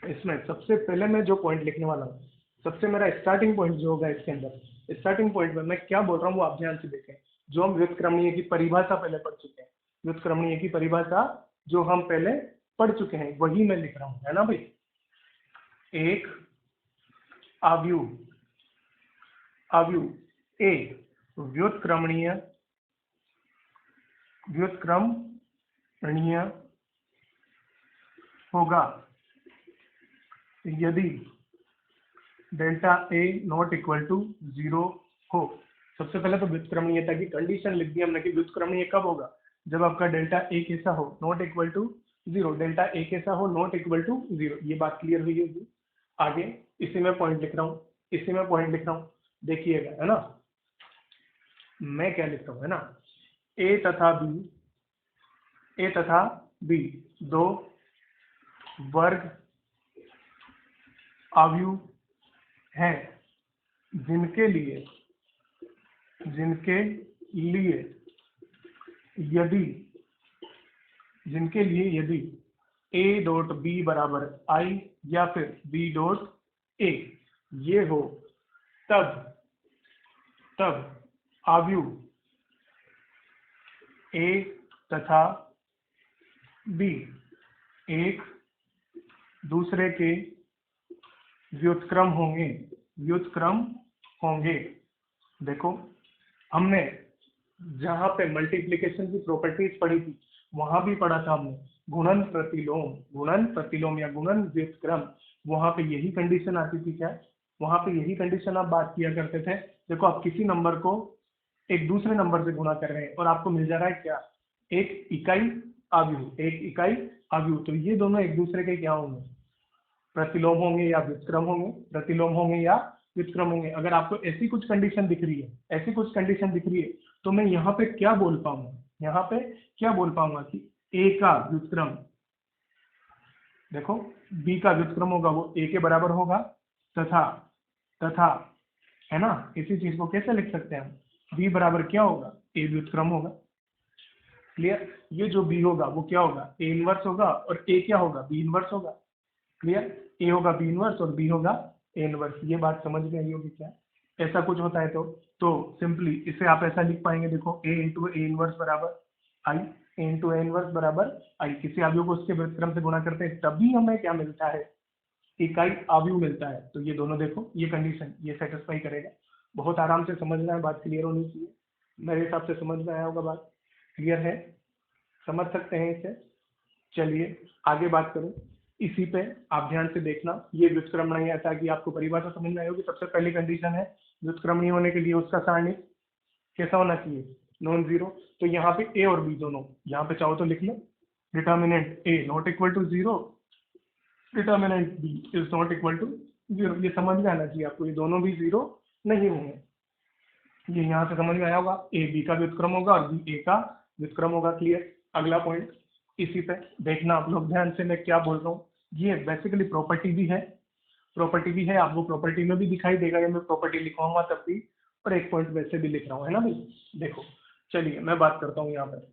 इसमें सबसे पहले मैं जो पॉइंट लिखने वाला हूँ, सबसे मेरा स्टार्टिंग पॉइंट जो होगा इसके अंदर, स्टार्टिंग पॉइंट में मैं क्या बोल रहा हूँ वो आप ध्यान से देखें। जो हम व्युत्क्रमणीय की परिभाषा पहले पढ़ चुके हैं, व्युत्क्रमणीय की परिभाषा जो हम पहले पढ़ चुके हैं वही मैं लिख रहा हूँ, है ना भाई। एक आव्यूह ए व्युत्क्रमणीय होगा यदि delta A not equal to 0 हो। सबसे पहले तो व्युत्क्रमणीयता की कंडीशन लिख दी हमने कि व्युत्क्रमणीय कब होगा, जब आपका डेल्टा ए कैसा हो, not equal to 0। Delta A कैसा हो, नॉट इक्वल टू 0। ये बात क्लियर हुई होगी। आगे इसी में पॉइंट लिख रहा हूँ, देखिएगा, है ना। मैं क्या लिख रहा हूँ, है ना, ए तथा बी दो वर्ग आव्यूह हैं जिनके लिए यदि a डॉट बी बराबर i या फिर b डॉट a ये हो, तब आव्यूह a तथा b एक दूसरे के व्युत्क्रम होंगे। देखो, हमने जहां पे मल्टीप्लिकेशन की प्रॉपर्टीज पढ़ी थी वहां भी पढ़ा था हमने गुणन प्रतिलोम या गुणन व्युत्क्रम। वहां पे यही कंडीशन आती थी क्या, वहां पे यही कंडीशन आप बात किया करते थे। देखो, आप किसी नंबर को एक दूसरे नंबर से गुणा कर रहे हैं और आपको मिल जा रहा है क्या, एक इकाई आव्यूह। तो ये दोनों एक दूसरे के क्या होंगे, प्रतिलोम होंगे या व्युत्क्रम होंगे। अगर आपको ऐसी कुछ कंडीशन दिख रही है, तो मैं यहाँ पे क्या बोल पाऊंगा कि ए का व्युत्क्रम, देखो बी का व्युत्क्रम होगा वो ए के बराबर होगा, तथा है ना, इसी चीज को कैसे लिख सकते हैं हम, बी बराबर क्या होगा, ए व्युत्क्रम होगा। क्लियर। ये जो बी होगा वो क्या होगा, ए इनवर्स होगा, और ए क्या होगा, बी इनवर्स होगा। क्लियर। ए होगा बी इनवर्स और बी होगा ए इनवर्स। ये बात समझ में आई होगी क्या। ऐसा कुछ होता है तो सिंपली इसे आप ऐसा लिख पाएंगे, देखो ए इंटू ए इनवर्स बराबर आई, किसी आव्यूह को उसके व्युत्क्रम से गुणा करते हैं तभी हमें क्या मिलता है, इकाई आव्यूह मिलता है। तो ये दोनों देखो, ये कंडीशन ये सेटिस्फाई करेगा। बहुत आराम से समझना है, बात क्लियर होनी चाहिए। मेरे हिसाब से समझ में आया होगा, बात क्लियर है, समझ सकते हैं इसे। चलिए आगे बात करूं, इसी पे आप ध्यान से देखना। ये व्युत्क्रमणीय आता कि आपको परिभाषा समझ में आई होगी। सबसे पहली कंडीशन है व्युत्क्रमणीय होने के लिए उसका सारणी कैसा होना चाहिए, नॉन जीरो। तो यहाँ पे ए और बी दोनों, यहाँ पे चाहो तो लिख लो, determinant A not equal to 0, determinant B is not equal to 0। ये समझ में आना चाहिए आपको, ये दोनों भी 0 नहीं होंगे। ये यहाँ से समझ में आया होगा, ए बी का व्युत्क्रम होगा और बी ए का व्युत्क्रम होगा। क्लियर। अगला पॉइंट इसी पे देखना आप लोग ध्यान से, मैं क्या बोल रहा हूँ। ये बेसिकली प्रॉपर्टी भी है, आपको प्रॉपर्टी में भी दिखाई देगा, या मैं प्रॉपर्टी लिखवाऊंगा तब भी, और एक पॉइंट वैसे भी लिख रहा हूँ, है ना भाई। देखो चलिए मैं बात करता हूँ यहाँ पर,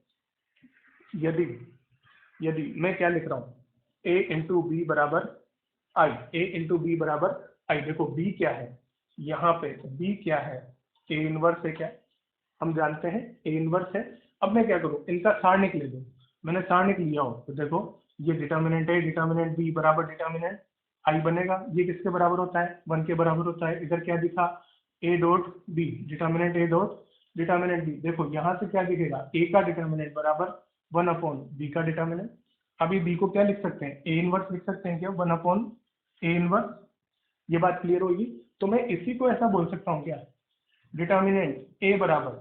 यदि मैं क्या लिख रहा हूँ, ए इंटू बी बराबर आई। देखो बी क्या है, यहाँ पे बी क्या है, ए इनवर्स है क्या, हम जानते हैं ए इनवर्स है। अब मैं क्या करूँ, इनका सारणिक ले लूँ। मैंने सारणिक लिया हो तो देखो, ये डिटर्मिनेंट है, डिटर्मिनेंट बी बराबर डिटर्मिनेंट आई बनेगा। ये किसके बराबर होता है, 1 के बराबर होता है। इधर क्या दिखा, A dot B, determinant A dot determinant B. देखो यहाँ से क्या दिखेगा, ए का डिटर्मिनेंट बराबर 1 अपॉन बी का डिटर्मिनेंट। अभी बी को क्या लिख सकते हैं, ए इनवर्स लिख सकते हैं क्या, 1 अपॉन ए इनवर्स। ये बात क्लियर होगी। तो मैं इसी को ऐसा बोल सकता हूँ क्या, डिटर्मिनेंट ए बराबर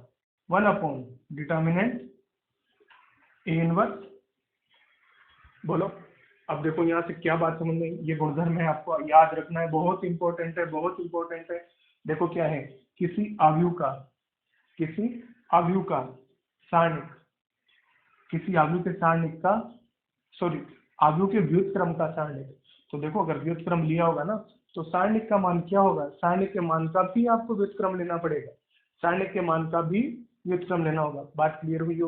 1 अपॉन डिटर्मिनेंट ए इनवर्स। बोलो अब देखो यहाँ से क्या बात समझ में, ये गुणधर्म है, आपको याद रखना है, बहुत इंपॉर्टेंट है। देखो क्या है, किसी आव्यूह का सारणिक, आव्यूह के व्युत्क्रम का सारणिक। तो देखो अगर व्युत्क्रम लिया होगा ना, तो सारणिक का मान क्या होगा, सारणिक के मान का भी आपको व्युत्क्रम लेना पड़ेगा, लेना होगा। बात क्लियर हुई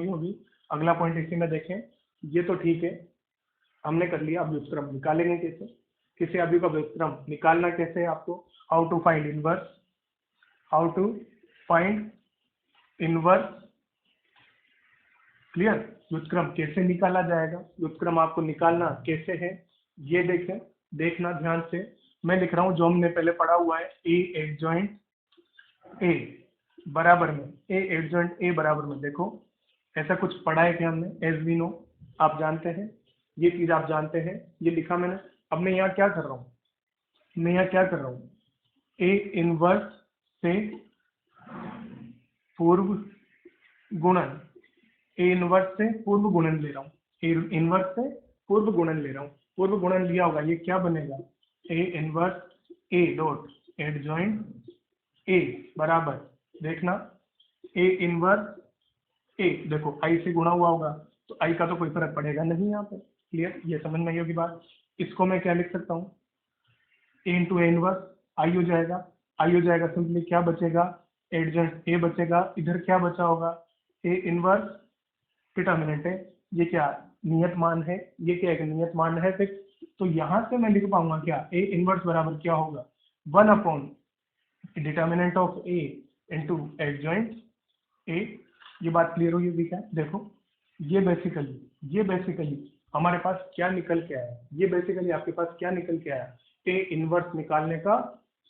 होगी। अगला पॉइंट इसी में देखें। ये तो ठीक है, हमने कर लिया। अब व्युत्क्रम निकालेंगे कैसे, किसी आव्यूह का व्युत्क्रम निकालना कैसे है आपको, how to find inverse. How to find inverse, clear. व्युत्क्रम कैसे निकाला जाएगा, व्युत्क्रम आपको निकालना कैसे है ये देखें, देखना ध्यान से। मैं लिख रहा हूँ जो हमने पहले पढ़ा हुआ है, ए एडजॉइंट ए बराबर में, ए एडजॉइंट ए बराबर में, देखो ऐसा कुछ पढ़ा है कि हमने, एज वी नो, आप जानते हैं ये चीज, आप जानते हैं, ये लिखा मैंने। अब मैं यहाँ क्या कर रहा हूँ, मैं यहाँ क्या कर रहा हूँ, ए इनवर्स से पूर्व गुणन, ए इनवर्स से पूर्व गुणन ले रहा हूँ, ए इनवर्स से पूर्व गुणन ले रहा हूँ। पूर्व गुणन लिया होगा, ये क्या बनेगा, ए इनवर्स ए डॉट एडजॉइंट ए बराबर, देखना ए इनवर्स ए, देखो आई से गुणा हुआ होगा तो आई का तो कोई फर्क पड़ेगा नहीं यहाँ पे, क्लियर, ये समझ में आई होगी बात। इसको मैं क्या लिख सकता हूँ, ए इंटू ए इनवर्स, आई हो जाएगा, आई हो जाएगा, सिंपली क्या बचेगा, एडजॉइंट ए बचेगा, इधर क्या बचा होगा, ए इनवर्स डिटर्मिनेंट है, ये क्या नियत मान है, ये क्या एक नियत मान है फिक्स। तो यहाँ से मैं लिख पाऊंगा क्या, ए इनवर्स बराबर क्या होगा, 1 determinant of A into adjoint A. ये बात क्लियर हुई होगी क्या, देखो ये बेसिकली हमारे पास क्या निकल के आया, ये बेसिकली आपके पास क्या निकल के आया, ए इनवर्स निकालने का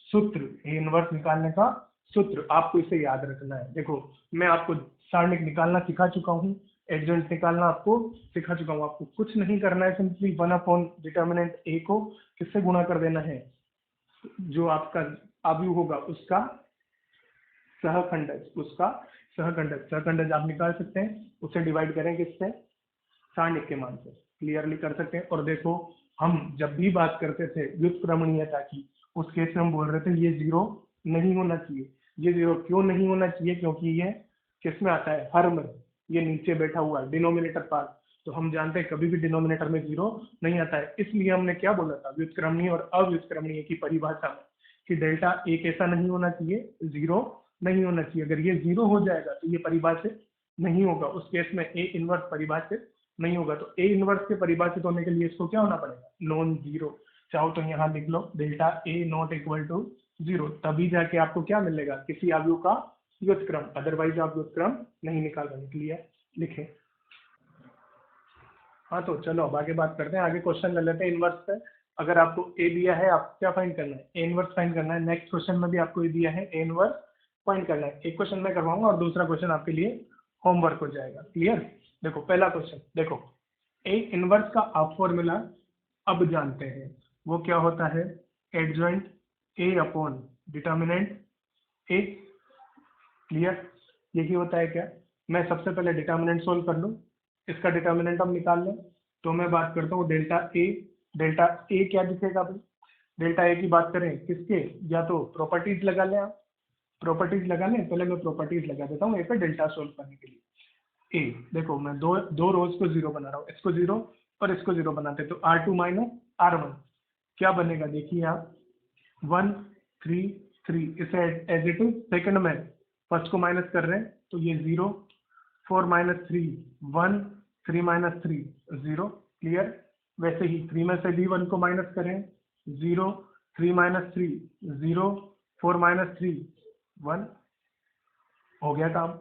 सूत्र, ए इनवर्स निकालने का सूत्र, आपको इसे याद रखना है। देखो मैं आपको सारणिक निकालना सिखा चुका हूँ, एडजॉइंट निकालना आपको सिखा चुका हूँ, आपको कुछ नहीं करना है, सिंपली 1 डिटर्मिनेंट ए को किससे गुणा कर देना है, जो आपका अवयव होगा उसका सहखंडज, उसका सहखंडज आप निकाल सकते हैं, उसे डिवाइड करें किससे, सारणिक के मान से, क्लियरली कर सकते हैं। और देखो हम जब भी बात करते थे व्युत्क्रमणीयता की, उस केस में हम बोल रहे थे ये जीरो नहीं होना चाहिए, ये जीरो क्यों नहीं होना चाहिए, क्योंकि ये किस में आता है, हर में, ये नीचे बैठा हुआ है डिनोमिनेटर पार्ट, तो हम जानते हैं कभी भी डिनोमिनेटर में जीरो नहीं आता है, इसलिए हमने क्या बोला था व्युत्क्रमणीय और अव्युत्क्रमणीय की परिभाषा में, कि डेल्टा एक ऐसा नहीं होना चाहिए, जीरो नहीं होना चाहिए, अगर ये जीरो हो जाएगा तो ये परिभाषित नहीं होगा, उस केस में ए इनवर्स परिभाषित नहीं होगा। तो ए इनवर्स के परिभाषित होने के लिए इसको क्या होना पड़ेगा, नॉन जीरो, चाहो तो यहाँ लिख लो delta A not equal to zero, तभी जाके आपको क्या मिलेगा, किसी अवयव का व्युत्क्रम, अदरवाइज आप व्युत्क्रम नहीं निकाल रहे, क्लियर, लिखें। हाँ तो चलो अब आगे बात करते हैं, आगे क्वेश्चन ले लेते हैं इनवर्स पे। अगर आपको ए दिया है, आपको क्या फाइंड करना है, ए इनवर्स फाइंड करना है। नेक्स्ट क्वेश्चन में भी आपको ए दिया है, ए इनवर्स फाइंड करना है। एक क्वेश्चन मैं करवाऊंगा और दूसरा क्वेश्चन आपके लिए होमवर्क हो जाएगा, क्लियर। देखो पहला क्वेश्चन, देखो ए इनवर्स का आप फॉर्मूला अब जानते हैं, वो क्या होता है, adjoint A upon determinant A, clear, यही होता है क्या। मैं सबसे पहले डिटर्मिनेंट सोल्व कर लूँ, इसका डिटर्मिनेंट हम निकाल लें, तो मैं बात करता हूँ डेल्टा ए, डेल्टा ए क्या दिखेगा भाई, डेल्टा ए की बात करें किसके, या तो प्रॉपर्टीज लगा लें आप, प्रॉपर्टीज लगा लें, पहले मैं प्रॉपर्टीज लगा देता हूँ ए पे डेल्टा सोल्व करने के लिए। ए देखो मैं दो रोज को जीरो बना रहा हूँ, इसको जीरो और इसको जीरो बनाते, तो R2 माइनस R1 क्या बनेगा, देखिए आप 1 3 3, इसे एज इट इज सेकंड में फर्स्ट को माइनस कर रहे हैं तो ये 0, 4 माइनस 3 1, 3 माइनस 3 0, क्लियर। वैसे ही 3 में से भी 1 को माइनस करें 0, 3 माइनस 3 0, 4 माइनस 3 1, हो गया काम।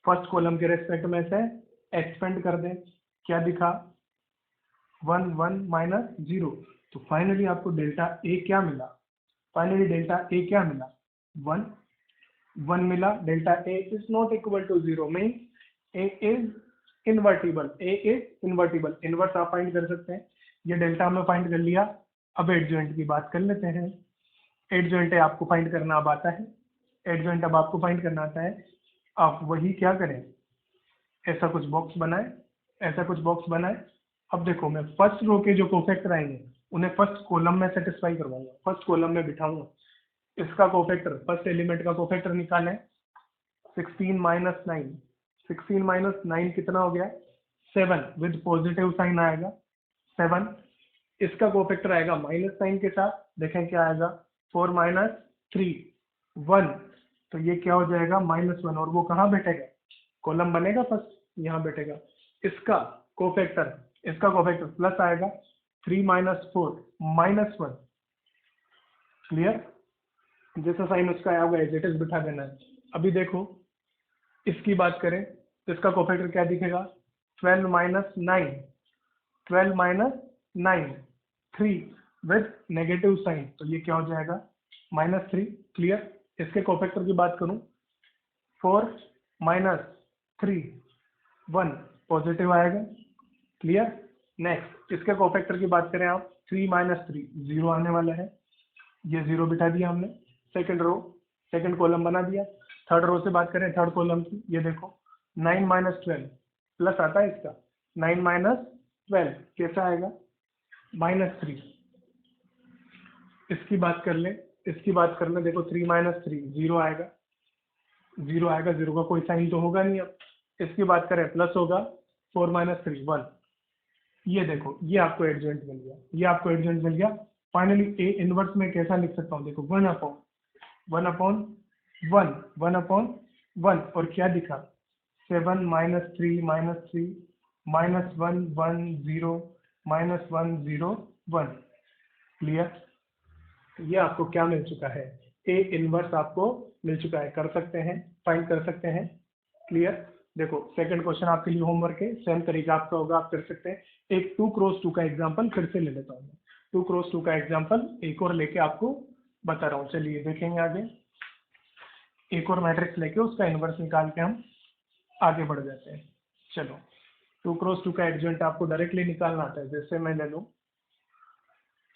फर्स्ट कॉलम के रेस्पेक्ट में से एक्सपेंड कर दें, क्या दिखा 1 1 माइनस 0, तो फाइनली आपको डेल्टा ए क्या मिला, फाइनली डेल्टा ए क्या मिला 1 1 मिला, delta A is not equal to 0 mean A is invertible, A is invertible, inverse आप फाइंड कर सकते हैं, ये डेल्टा हमने फाइंड कर लिया। अब एडजॉइंट की बात कर लेते हैं, एडजॉइंट आपको फाइंड करना अब आता है, एडजॉइंट अब आपको फाइंड करना आता है, आप वही क्या करें, ऐसा कुछ बॉक्स बनाए, ऐसा कुछ बॉक्स बनाए। अब देखो मैं फर्स्ट रो के जो कोफैक्टर आएंगे उन्हें फर्स्ट कॉलम में सेटिस्फाई करवाऊंगा, फर्स्ट कॉलम में बिठाऊंगा, इसका कोफैक्टर फर्स्ट एलिमेंट का कोफैक्टर निकालें, 16 माइनस 9, 16 माइनस 9 कितना हो गया 7, विद पॉजिटिव साइन आएगा 7, इसका कोफैक्टर आएगा माइनस साइन के साथ, देखें क्या आएगा 4 माइनस 3 1, तो ये क्या हो जाएगा -1, और वो कहाँ बैठेगा, कॉलम बनेगा फर्स्ट यहाँ बैठेगा, इसका कोफैक्टर प्लस आएगा 3 माइनस 4 -1, क्लियर। जैसा साइन उसका आया होगा एज इट इज बिठा देना है। अभी देखो इसकी बात करें तो इसका कोफैक्टर क्या दिखेगा, 12 minus 9, 12 minus 9, 3 with negative sign, तो ये क्या हो जाएगा -3। क्लियर। इसके कोफैक्टर की बात करूं 4 माइनस 3, 1 पॉजिटिव आएगा। क्लियर। नेक्स्ट इसके कोफैक्टर की बात करें आप 3 माइनस 3 0 आने वाला है, ये 0 बिठा दिया हमने। सेकंड रो सेकंड कॉलम बना दिया। थर्ड रो से बात करें थर्ड कॉलम की, ये देखो 9 माइनस 12 प्लस आता है इसका, 9 माइनस 12 कैसा आएगा -3। इसकी बात कर ले, देखो 3 माइनस 3 0 आएगा, 0 आएगा, 0 का कोई साइन तो होगा नहीं। अब इसकी बात करें प्लस होगा 4 माइनस 3 1, ये देखो ये आपको एडजॉइंट मिल गया, ये आपको एडजॉइंट मिल गया। फाइनली ए इनवर्स में कैसा लिख सकता हूँ, देखो 1 अपॉन 1 अपॉन 1, 1 अपॉन 1, और क्या दिखा 7 minus 3 minus 3 minus 1 1 0 minus 1 0 1। Clear. ये आपको क्या मिल चुका है, ए इनवर्स आपको मिल चुका है, कर सकते हैं, फाइंड कर सकते हैं। क्लियर। देखो सेकंड क्वेश्चन आपके लिए होमवर्क है, सेम तरीका आपका होगा, आप कर सकते हैं। एक 2x2 का एग्जांपल फिर से ले लेता हूँ, 2x2 का एग्जांपल एक और लेके आपको बता रहा हूँ। चलिए देखेंगे आगे, एक और मैट्रिक्स लेके उसका इनवर्स निकाल के हम आगे बढ़ जाते हैं। चलो 2x2 का एडजॉइंट आपको डायरेक्टली निकालना आता है। जैसे मैं ले लूँ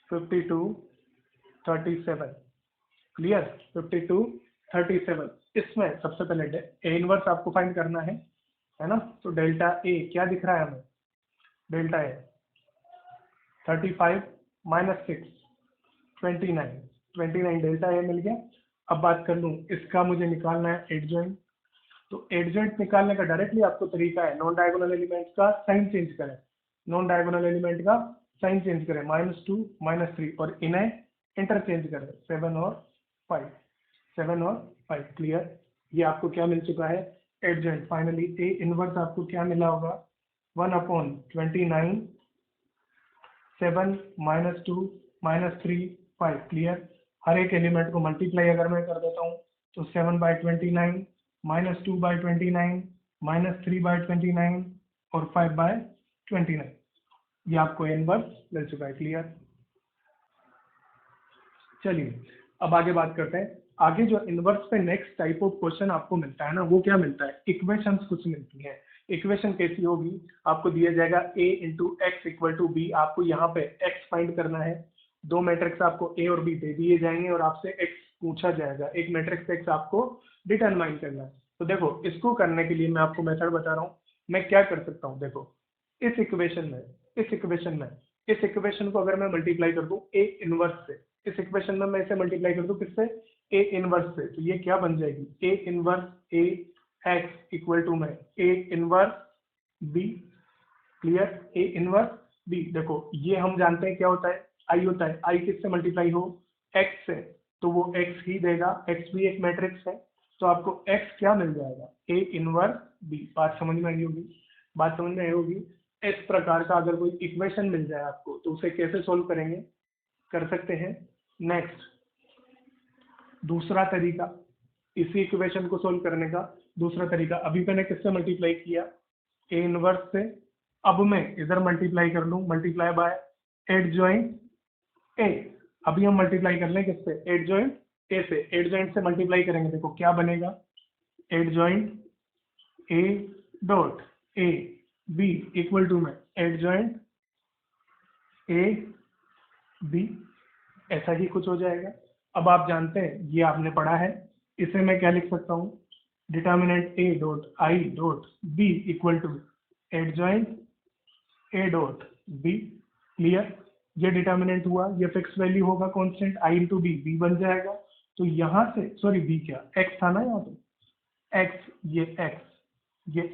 52 37। क्लियर। 52 37, इसमें सबसे पहले ए इनवर्स आपको फाइंड करना है ना। तो डेल्टा ए क्या दिख रहा है हमें, delta A 35 minus 6 29, 29 delta A मिल गया। अब बात कर लूँ इसका मुझे निकालना है एडजॉइंट, तो एडजॉइंट निकालने का डायरेक्टली आपको तरीका है, नॉन डायगोनल एलिमेंट का साइन चेंज करें, नॉन डायगोनल एलिमेंट का साइन चेंज करें, -2 -3, और इन्हें इंटरचेंज करें 7 और 5, 7 और 5। क्लियर। ये आपको क्या मिल चुका है एडजॉइंट। फाइनली ए इनवर्स आपको क्या मिला होगा 1 अपॉन 29, 7 -2 -3 5। क्लियर। हर एक एलिमेंट को मल्टीप्लाई अगर मैं कर देता हूँ तो 7 बाई 29, -2 बाई 29, -3 बाई 29 और 5 बाई 29, ये आपको इनवर्स मिल चुका है। क्लियर। चलिए अब आगे बात करते हैं। आगे जो इनवर्स पे नेक्स्ट टाइप ऑफ क्वेश्चन आपको मिलता है ना, वो क्या मिलता है, इक्वेशंस कुछ मिलती हैं। इक्वेशन कैसी होगी, आपको दिया जाएगा a into X equal to B, आपको यहाँ पे x फाइंड करना है। दो मैट्रिक्स आपको a और b दे दिए जाएंगे और आपसे x पूछा जाएगा, एक मैट्रिक्स x आपको डिटरमाइन करना है। तो देखो इसको करने के लिए मैं आपको मेथड बता रहा हूँ, मैं क्या कर सकता हूँ। देखो इस इक्वेशन को अगर मैं मल्टीप्लाई कर दूं a इनवर्स से, इस इक्वेशन में मैं इसे मल्टीप्लाई कर दूं किससे, a इनवर्स से, तो ये क्या बन जाएगी a inverse a x equal to में a inverse b। Clear. a inverse b। देखो ये हम जानते हैं क्या होता है, i होता है, i किससे मल्टीप्लाई हो x से, तो वो x ही देगा, x भी एक मैट्रिक्स है, तो आपको x क्या मिल जाएगा a इनवर्स b। बात समझ में आई होगी, बात समझ में आई होगी। इस प्रकार का अगर कोई इक्वेशन मिल जाए आपको तो उसे कैसे सोल्व करेंगे, कर सकते हैं। नेक्स्ट दूसरा तरीका, इसी इक्वेशन को सोल्व करने का दूसरा तरीका, अभी मैंने किससे मल्टीप्लाई किया ए इनवर्स से, अब मैं इधर मल्टीप्लाई कर लूं, मल्टीप्लाई बाय एडजॉइंट ए। अभी हम मल्टीप्लाई कर लें किससे, एडजॉइंट ए से, एडजॉइंट से मल्टीप्लाई करेंगे, देखो क्या बनेगा adjoint A dot A B equal to में एडजॉइंट ए बी, ऐसा ही कुछ हो जाएगा। अब आप जानते हैं ये आपने पढ़ा है, इसे मैं क्या लिख सकता हूँ, determinant A dot I dot B equal to adjoint A dot B. Clear. ये डिटर्मिनेंट हुआ, ये फिक्स वैल्यू होगा constant I into B, B बन जाएगा। तो यहाँ से सॉरी बी क्या एक्स था ना, यहाँ पे एक्स, ये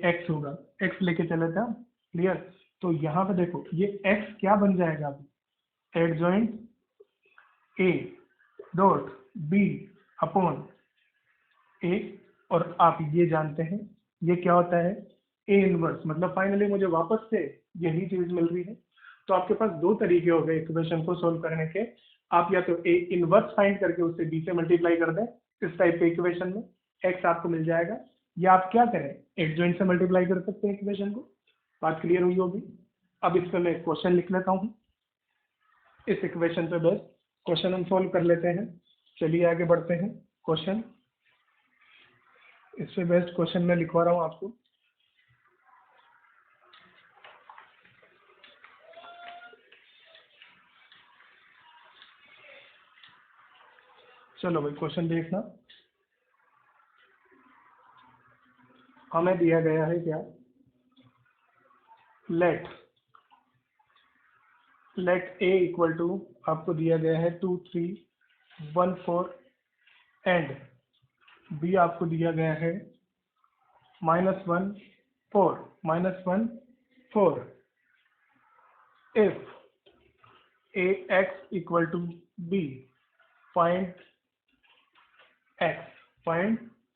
एक्स होगा, एक्स लेके चले थे। क्लियर। तो यहाँ पे देखो ये एक्स क्या बन जाएगा अभी adjoint A dot B upon A, और आप ये जानते हैं ये क्या होता है ए इनवर्स, मतलब फाइनली मुझे वापस से यही चीज मिल रही है। तो आपके पास दो तरीके हो गए इक्वेशन को सोल्व करने के। आप या तो ए इनवर्स फाइंड करके उससे बी से मल्टीप्लाई कर दें इस टाइप के इक्वेशन में, एक्स आपको मिल जाएगा, या आप क्या करें एडजॉइंट से मल्टीप्लाई कर सकते हैं इक्वेशन को। बात क्लियर हुई होगी। अब इस पर मैं क्वेश्चन लिख लेता हूँ, इस इक्वेशन पे बस क्वेश्चन हम सॉल्व कर लेते हैं। चलिए आगे बढ़ते हैं। क्वेश्चन, इस पे बेस्ट क्वेश्चन मैं लिखवा रहा हूँ आपको। चलो भाई क्वेश्चन देखना, हमें दिया गया है क्या, लेट ए इक्वल टू आपको दिया गया है 2 3 1 4 एंड बी आपको दिया गया है -1 4 if A X equal to B find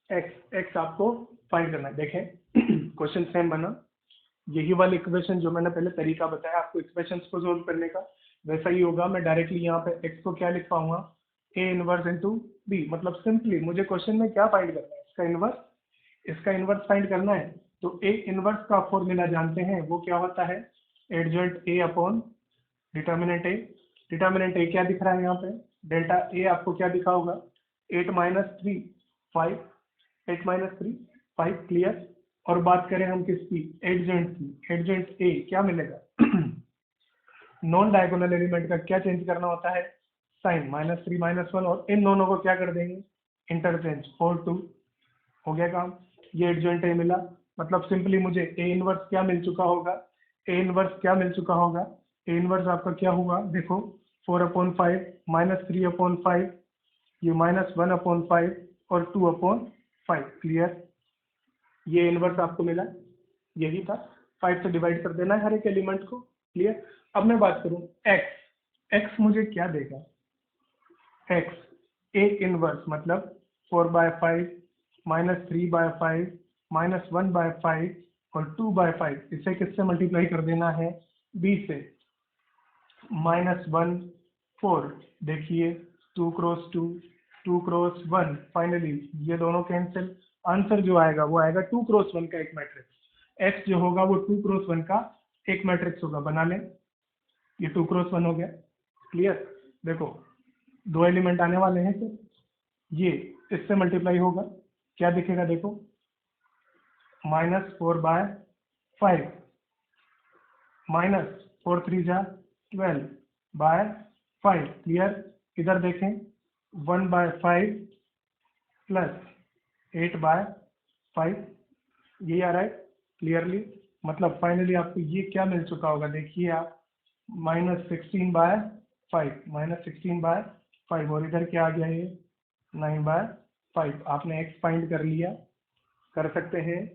X आपको फाइंड करना है। देखें क्वेश्चन सेम बना, यही वाली इक्वेशन जो मैंने पहले तरीका बताया आपको इक्वेशंस को सोल्व करने का, वैसा ही होगा। मैं डायरेक्टली यहाँ पे एक्स को क्या लिख पाऊंगा, ए इनवर्स इंटू बी, मतलब सिंपली मुझे क्वेश्चन में क्या फाइंड करना है, इसका इनवर्स फाइंड करना है। तो ए इनवर्स का फॉर्मूला जानते हैं, वो क्या होता है, adjoint A upon determinant A. Determinant A क्या दिख रहा है यहाँ पे, डेल्टा ए आपको क्या दिखा होगा, 8 - 3 5, 8 - 3 5, क्लियर। और बात करें हम किसकी, एडजॉइंट की, एडजॉइंट ए क्या मिलेगा नॉन डायगोनल एलिमेंट का क्या चेंज करना होता है, साइन, -3 -1, और इन दोनों को क्या कर देंगे इंटरचेंज, 4 2, हो गया काम। ये एडजॉइंट ए मिला, मतलब सिंपली मुझे ए इनवर्स क्या मिल चुका होगा, ए इनवर्स क्या मिल चुका होगा, ए इनवर्स आपका क्या हुआ देखो, 4/5 -3/5, ये -1/5 और 2/5, क्लियर। ये इनवर्स आपको मिला, यही था, 5 से डिवाइड कर देना है हर एक एलिमेंट को, क्लियर। अब मैं बात करूं एक्स मुझे क्या देगा, एक्स ए इनवर्स मतलब 4/5 -3/5 -1/5 और 2/5, इसे किससे मल्टीप्लाई कर देना है, बी से, -1 4, देखिए 2 क्रॉस 2 2 क्रॉस 1, फाइनली ये दोनों कैंसिल, आंसर जो आएगा वो आएगा 2 क्रॉस 1 का एक मैट्रिक्स। एक्स जो होगा वो 2 क्रॉस 1 का एक मैट्रिक्स होगा, बना लें, ये 2 क्रॉस 1 हो गया, क्लियर। देखो 2 एलिमेंट आने वाले हैं सर, ये इससे मल्टीप्लाई होगा, क्या दिखेगा देखो, -4/5 -4 3 जा 12/5, क्लियर। इधर देखें 1/5 प्लस 8/5, यही आ रहा है क्लियरली, मतलब फाइनली आपको ये क्या मिल चुका होगा, देखिए आप -16/5 और इधर क्या आ गया, ये 9/5। आपने एक्स फाइंड कर लिया, कर सकते हैं,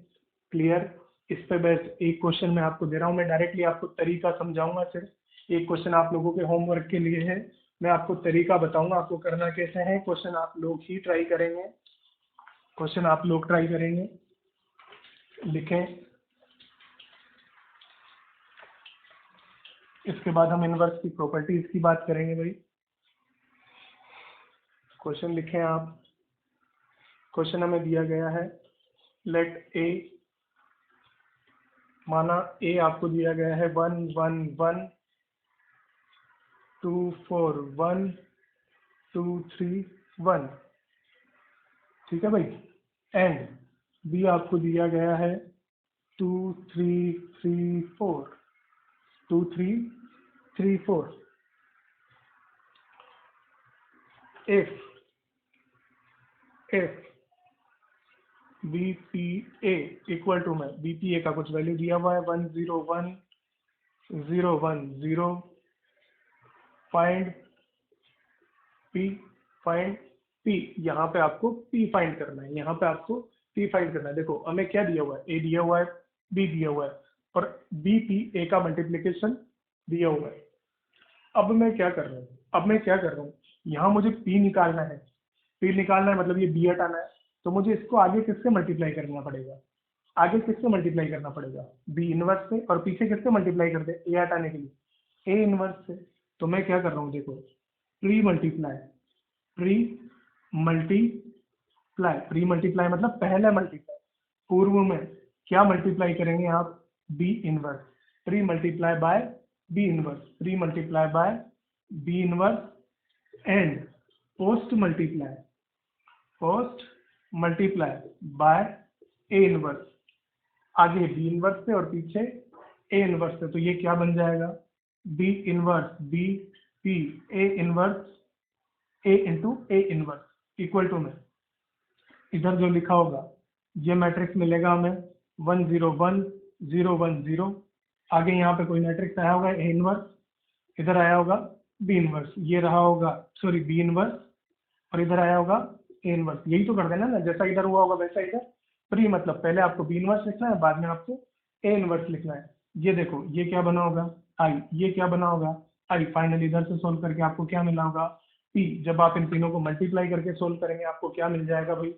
क्लियर। इस पे बेस्ट एक क्वेश्चन मैं आपको दे रहा हूँ, मैं डायरेक्टली आपको तरीका समझाऊंगा, सिर्फ एक क्वेश्चन आप लोगों के होमवर्क के लिए है, मैं आपको तरीका बताऊंगा आपको करना कैसे है। क्वेश्चन आप लोग ही ट्राई करेंगे, क्वेश्चन आप लोग ट्राई करेंगे, लिखें। इसके बाद हम इनवर्स की प्रॉपर्टीज की बात करेंगे भाई। क्वेश्चन लिखें आप, क्वेश्चन हमें दिया गया है, लेट ए, माना ए आपको दिया गया है 1 1 1 2 4 1 2 3 1, ठीक है भाई, एंड बी आपको दिया गया है 2 3 3 4 2 3 3 4, if B P A equal to, में बी पी ए का कुछ वैल्यू दिया हुआ है 1 0 1 0 1 0, फाइंड पी, यहाँ पे आपको पी फाइंड करना है, यहाँ पे आपको पी फाइंड करना है। देखो हमें क्या दिया हुआ है, ए दिया हुआ है, बी दिया हुआ है, और बी पी ए का मल्टीप्लीकेशन दिया हुआ है। अब मैं क्या कर रहा हूँ, यहाँ मुझे पी निकालना है, मतलब ये बी हटाना है, तो मुझे इसको आगे किससे मल्टीप्लाई करना पड़ेगा, बी इनवर्स से, और पीछे किससे मल्टीप्लाई कर दे, ए हटाने के लिए ए इनवर्स से। तो मैं क्या कर रहा हूँ देखो, pre multiply, pre multiply, pre multiply मतलब पहले मल्टीप्लाई, पूर्व में क्या मल्टीप्लाई करेंगे आप, B inverse, pre multiply by B inverse, pre multiply by B inverse and post multiply, post multiply by A inverse, आगे बी इनवर्स से और पीछे ए इनवर्स से, तो ये क्या बन जाएगा, B inverse B P A inverse A into A inverse equal to में इधर जो लिखा होगा ये मैट्रिक्स मिलेगा हमें 1 0 1 0 1 0, आगे यहाँ पे कोई मैट्रिक्स आया होगा ए इनवर्स, इधर आया होगा बी इनवर्स, ये रहा होगा सॉरी बी इनवर्स और इधर आया होगा ए इनवर्स, यही तो कर देना ना, जैसा इधर हुआ होगा वैसा इधर, प्री मतलब पहले आपको बी इनवर्स लिखना है, बाद में आपको ए इनवर्स लिखना है। ये देखो ये क्या बना होगा आई, ये क्या बना होगा आई, फाइनली इधर से सोल्व करके आपको क्या मिला होगा पी, जब आप इन तीनों को मल्टीप्लाई करके सोल्व करेंगे आपको क्या मिल जाएगा भाई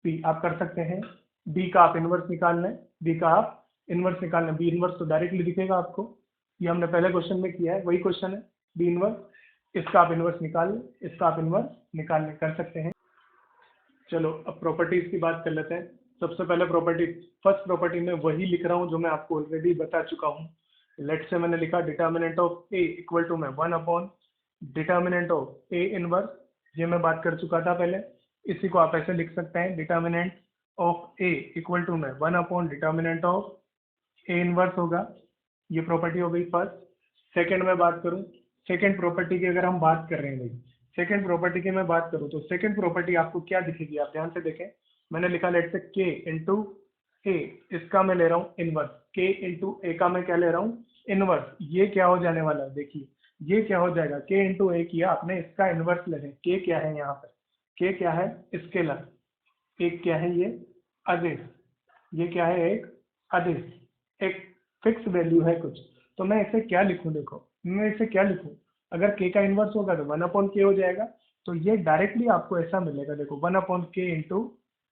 पी, आप कर सकते हैं बी का आप इनवर्स निकाल लें, बी का आप इनवर्स निकाल लें, बी इनवर्स तो डायरेक्टली दिखेगा आपको, ये हमने पहले क्वेश्चन में किया है वही क्वेश्चन है बी इनवर्स, इसका आप इनवर्स निकाल लें, इसका आप इनवर्स निकाल लें, कर सकते हैं। चलो अब प्रॉपर्टीज की बात कर लेते हैं। सबसे पहले प्रॉपर्टी, फर्स्ट प्रॉपर्टी में वही लिख रहा हूँ जो मैं आपको ऑलरेडी बता चुका हूँ। लेट से मैंने लिखा determinant of A equal to में 1 upon determinant of A inverse, ये मैं बात कर चुका था पहले, इसी को आप ऐसे लिख सकते हैं determinant of A equal to में 1 upon determinant of A inverse होगा, ये प्रॉपर्टी हो गई फर्स्ट। सेकेंड में बात करूँ, सेकेंड प्रॉपर्टी की अगर हम बात कर रहे हैं भाई, सेकेंड प्रॉपर्टी की मैं बात करूँ तो सेकेंड प्रॉपर्टी आपको क्या दिखेगी, आप ध्यान से देखें, मैंने लिखा लेट से के इंटू ए, इसका मैं ले रहा हूँ इनवर्स, के इंटू ए का मैं क्या ले रहा हूँ इनवर्स, ये क्या हो जाने वाला है देखिए, ये क्या हो जाएगा के इंटू ए किया आपने, इसका इनवर्स ले रहे, के क्या है यहाँ पर, के क्या है स्केलर, एक क्या है ये अदिश, ये क्या है एक अदिश, एक फिक्स वैल्यू है कुछ, तो मैं इसे क्या लिखूं, देखो मैं इसे क्या लिखूं, अगर के का इनवर्स होगा तो 1 अपॉन के हो जाएगा, तो ये डायरेक्टली आपको ऐसा मिलेगा, देखो 1 अपॉन के इंटू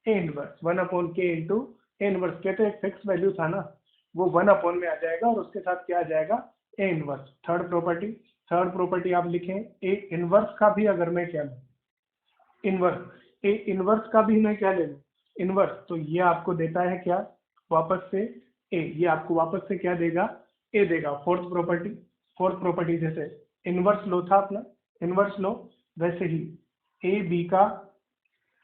ए इनवर्स, 1 अपॉन के इंटू ए इनवर्स, के तो एक फिक्स वैल्यू था ना, वो 1 अपॉन में आ जाएगा और उसके साथ क्या आ जाएगा A inverse. Third property, third property आप लिखें ए इनवर्स का भी अगर मैं क्या लूँ इनवर्स, ए इनवर्स का भी मैं क्या ले लूँ इनवर्स, तो ये आपको देता है क्या वापस से ए, ये आपको वापस से क्या देगा ए देगा। फोर्थ प्रॉपर्टी, फोर्थ प्रॉपर्टी जैसे इनवर्स लो था अपना, इनवर्स लो, वैसे ही ए बी का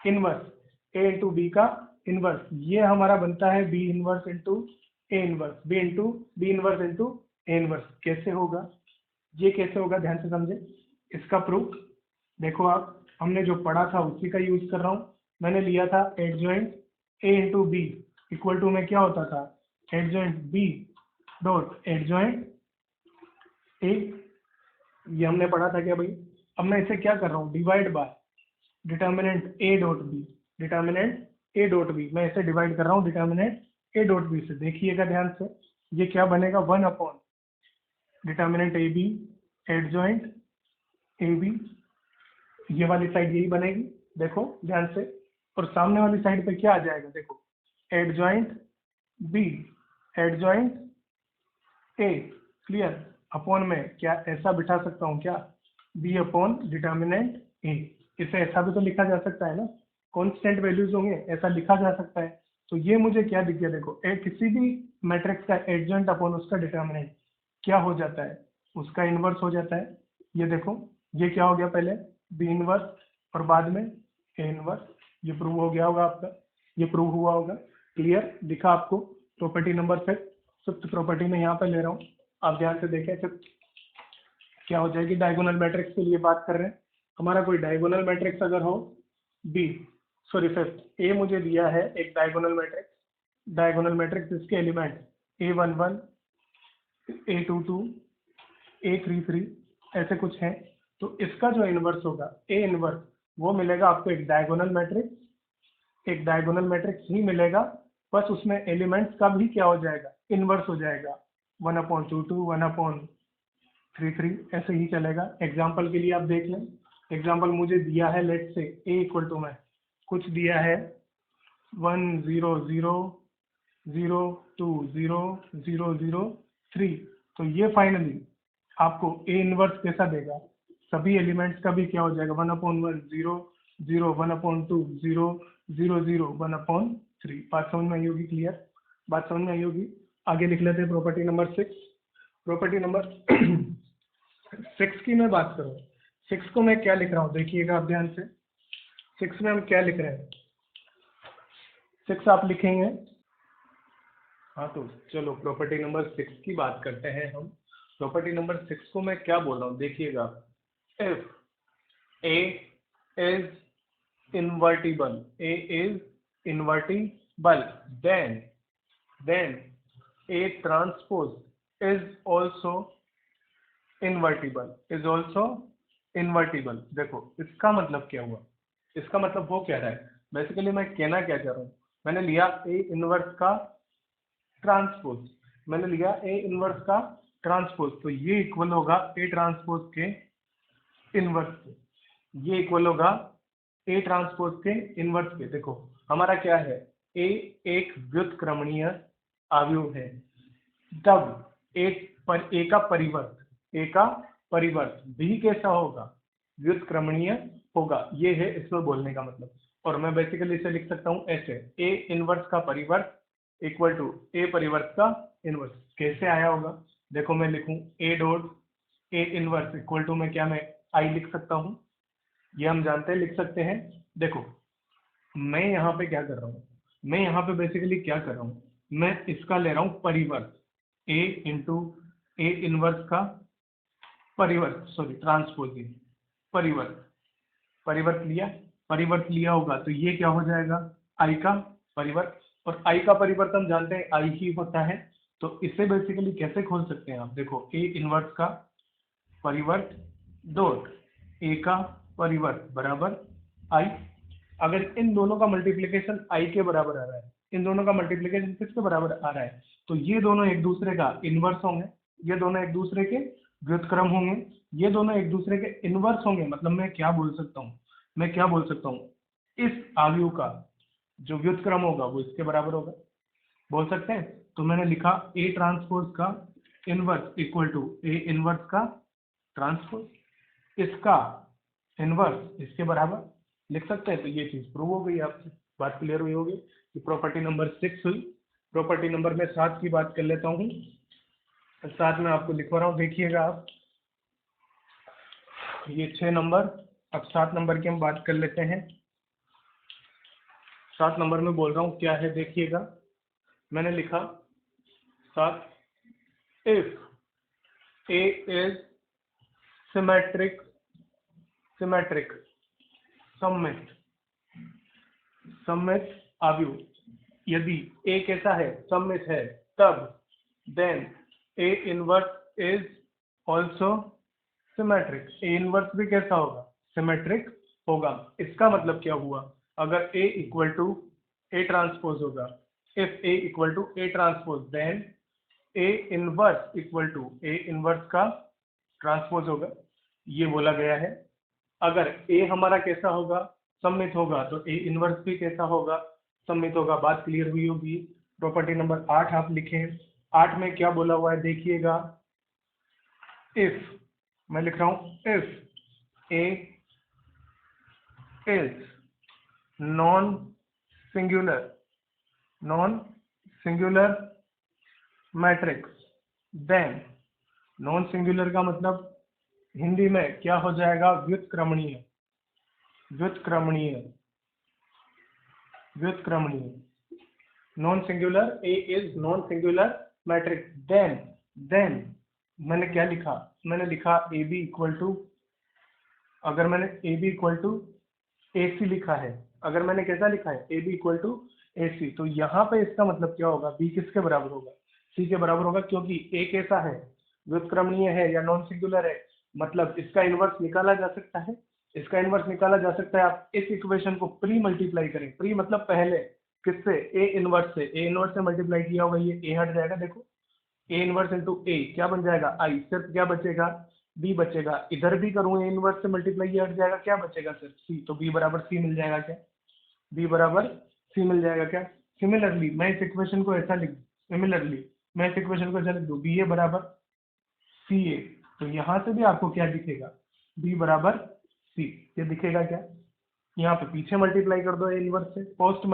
इनवर्स, ए इंटू बी का इनवर्स, ये हमारा बनता है B inverse into A inverse, B into B inverse into A inverse. कैसे होगा ये, कैसे होगा ध्यान से समझे, इसका प्रूफ देखो आप, हमने जो पढ़ा था उसी का यूज कर रहा हूँ, मैंने लिया था adjoint A into B equal to में क्या होता था adjoint B dot adjoint A, ये हमने पढ़ा था क्या भाई। अब मैं इसे क्या कर रहा हूँ divide by determinant A dot B, determinant A dot B, मैं इसे डिवाइड कर रहा हूँ डिटर्मिनेंट ए डॉट बी से, देखिएगा ध्यान से, ये क्या बनेगा 1 upon determinant A B adjoint A B, ये वाली साइड यही बनेगी देखो ध्यान से, और सामने वाली साइड पे क्या आ जाएगा देखो adjoint B adjoint A, clear, upon में क्या ऐसा बिठा सकता हूँ क्या बी अपॉन डिटर्मिनेंट ए, इसे ऐसा भी तो लिखा जा सकता है ना, कांस्टेंट वैल्यूज होंगे ऐसा लिखा जा सकता है, तो ये मुझे क्या दिख गया देखो किसी भी मैट्रिक्स का एडजॉइंट अपॉन उसका डिटर्मिनेंट क्या हो जाता है उसका इनवर्स हो जाता है, ये देखो ये क्या हो गया पहले बी इनवर्स और बाद में ए इनवर्स, ये प्रूव हो गया होगा आपका, ये प्रूव हुआ होगा, क्लियर दिखा आपको। प्रॉपर्टी नंबर 6, फिफ्थ प्रॉपर्टी में यहाँ पे ले रहा हूँ, आप ध्यान से देखें फिफ्थ क्या हो जाएगी, डायगोनल मैट्रिक्स के लिए बात कर रहे हैं, हमारा कोई डायगोनल मैट्रिक्स अगर हो बी सॉरी फिफ्थ ए मुझे दिया है एक डायगोनल मैट्रिक्स, डायगोनल मैट्रिक्स इसके एलिमेंट A11 A22 A33 ऐसे कुछ हैं, तो इसका जो इनवर्स होगा ए इनवर्स वो मिलेगा आपको एक डायगोनल मैट्रिक्स, एक डायगोनल मैट्रिक्स ही मिलेगा, बस उसमें एलिमेंट्स का भी क्या हो जाएगा इनवर्स हो जाएगा, 1/22 1/33 ऐसे ही चलेगा। एग्जाम्पल के लिए आप देख लें, एग्जाम्पल मुझे दिया है लेट से ए इक्वल टू में कुछ दिया है 1 0 0 0 2 0 0 0 3, तो ये फाइनली आपको ए इनवर्स कैसा देगा सभी एलिमेंट्स का भी क्या हो जाएगा 1/1 0 0 1/2 0 0 0 1/3। बात समझ में आई होगी, क्लियर, बात समझ में आई होगी। आगे लिख लेते हैं प्रॉपर्टी नंबर 6। प्रॉपर्टी नंबर 6 की मैं बात करूँ, 6 को मैं क्या लिख रहा हूँ देखिएगा आप ध्यान से। 6 में हम क्या लिख रहे हैं, 6 आप लिखेंगे, हाँ तो चलो प्रॉपर्टी नंबर 6 की बात करते हैं हम। प्रॉपर्टी नंबर 6 को मैं क्या बोल रहा हूँ देखिएगा, if A is invertible, A is invertible, then A transpose is also invertible, is also invertible। देखो इसका मतलब क्या हुआ, इसका मतलब वो कह रहा है, बेसिकली मैं कहना क्या चाह रहा हूँ, मैंने लिया A इनवर्स का ट्रांसपोज, मैंने लिया A इनवर्स का ट्रांसपोज, तो ये इक्वल होगा A ट्रांसपोज के इनवर्स के, ये इक्वल होगा ए ट्रांसपोज के इनवर्स के। देखो हमारा क्या है, ए एक व्युत्क्रमणीय अवयव है, तब ए का परिवर्त, ए का परिवर्त भी कैसा होगा, व्युत्क्रमणीय होगा। ये है इसमें बोलने का मतलब। और मैं बेसिकली इसे लिख सकता हूँ ऐसे, ए इनवर्स का परिवर्त इक्वल टू ए परिवर्त का इनवर्स। कैसे आया होगा, देखो मैं लिखूं A dot A inverse equal to, मैं क्या, मैं आई लिख सकता हूँ, ये हम जानते हैं लिख सकते हैं। देखो मैं यहाँ पे क्या कर रहा हूँ, मैं यहाँ पे बेसिकली क्या कर रहा हूँ, मैं इसका ले रहा हूँ परिवर्त, ए इंटू ए इनवर्स का परिवर्त, सॉरी ट्रांसपोजिंग, परिवर्त, परिवर्त लिया, परिवर्त लिया होगा तो ये क्या हो जाएगा, आई का परिवर्त। और आई का परिवर्त हम जानते हैं आई ही होता है, तो इसे बेसिकली कैसे खोल सकते हैं आप, देखो ए इनवर्स का परिवर्त डॉट ए का परिवर्त बराबर आई। अगर इन दोनों का मल्टीप्लिकेशन आई के बराबर आ रहा है, इन दोनों का मल्टीप्लिकेशन किसके बराबर आ रहा है, तो ये दोनों एक दूसरे का इनवर्स होंगे, ये दोनों एक दूसरे के व्युत्क्रम होंगे, ये दोनों एक दूसरे के इनवर्स होंगे। मतलब मैं क्या बोल सकता हूँ, मैं क्या बोल सकता हूँ, इस आयु का जो व्युत्क्रम होगा वो इसके बराबर होगा, बोल सकते हैं। तो मैंने लिखा ए ट्रांसपोज का inverse equal to A inverse का ट्रांसपोज, इसका इनवर्स इसके बराबर लिख सकते हैं। तो ये चीज प्रूव हो गई, आपकी बात क्लियर हुई होगी कि प्रॉपर्टी नंबर 6 हुई। प्रॉपर्टी नंबर में 7 की बात कर लेता हूँ, 7 में आपको लिखवा रहा हूँ, देखिएगा आप, ये 6 नंबर, अब 7 नंबर की हम बात कर लेते हैं। 7 नंबर में बोल रहा हूँ क्या है देखिएगा, मैंने लिखा 7, if A is symmetric, symmetric सममित, सममित अवयव, यदि ए कैसा है, सममित है, तब then A inverse is also symmetric, A inverse भी कैसा होगा, सिमेट्रिक होगा। इसका मतलब क्या हुआ, अगर A equal to A transpose होगा, if A equal to A transpose then A inverse equal to A inverse का ट्रांसपोज होगा, ये बोला गया है। अगर ए हमारा कैसा होगा, सममित होगा, तो ए इनवर्स भी कैसा होगा, सममित होगा। बात क्लियर हुई होगी। प्रॉपर्टी नंबर 8 आप लिखें, 8 में क्या बोला हुआ है देखिएगा, इफ, मैं लिख रहा हूं if A is non singular, non singular matrix then, non singular का मतलब हिंदी में क्या हो जाएगा, व्युत्क्रमणीय, व्युत्क्रमणीय, व्युत्क्रमणीय, non singular, A is non singular matrix then मैंने क्या लिखा, मैंने लिखा ए बी इक्वल टू, अगर मैंने ए बी इक्वल टू ए सी लिखा है, अगर मैंने कैसा लिखा है ए बी इक्वल टू ए सी, तो यहाँ पे इसका मतलब क्या होगा, बी किसके बराबर होगा, सी के बराबर होगा, क्योंकि ए कैसा है, व्युत्क्रमणीय है या नॉन सिंगुलर है, मतलब इसका इनवर्स निकाला जा सकता है, इसका इनवर्स निकाला जा सकता है। आप इस इक्वेशन को प्री मल्टीप्लाई करें, प्री मतलब पहले, किससे, ए इनवर्स से, ए इनवर्स से मल्टीप्लाई किया होगा, ये ए हट जाएगा, देखो ए इनवर्स इंटू ए क्या बन जाएगा, आई, सिर्फ क्या बचेगा, बी बचेगा। इधर भी करूँ ए इनवर्स से मल्टीप्लाई, ये हट जाएगा, क्या बचेगा सिर्फ सी, तो बी बराबर सी मिल जाएगा क्या, बी बराबर सी मिल जाएगा क्या। सिमिलरली मैं इस इक्वेशन को ऐसा लिख दूं, सिमिलरली मैं इस इक्वेशन को ऐसा लिख दूं, बी ए बराबर सी ए, तो यहाँ से भी आपको क्या दिखेगा, बी बराबर सी। ये दिखेगा क्या, यहाँ पे पीछे मल्टीप्लाई कर दो ए इनवर्स से, पोस्ट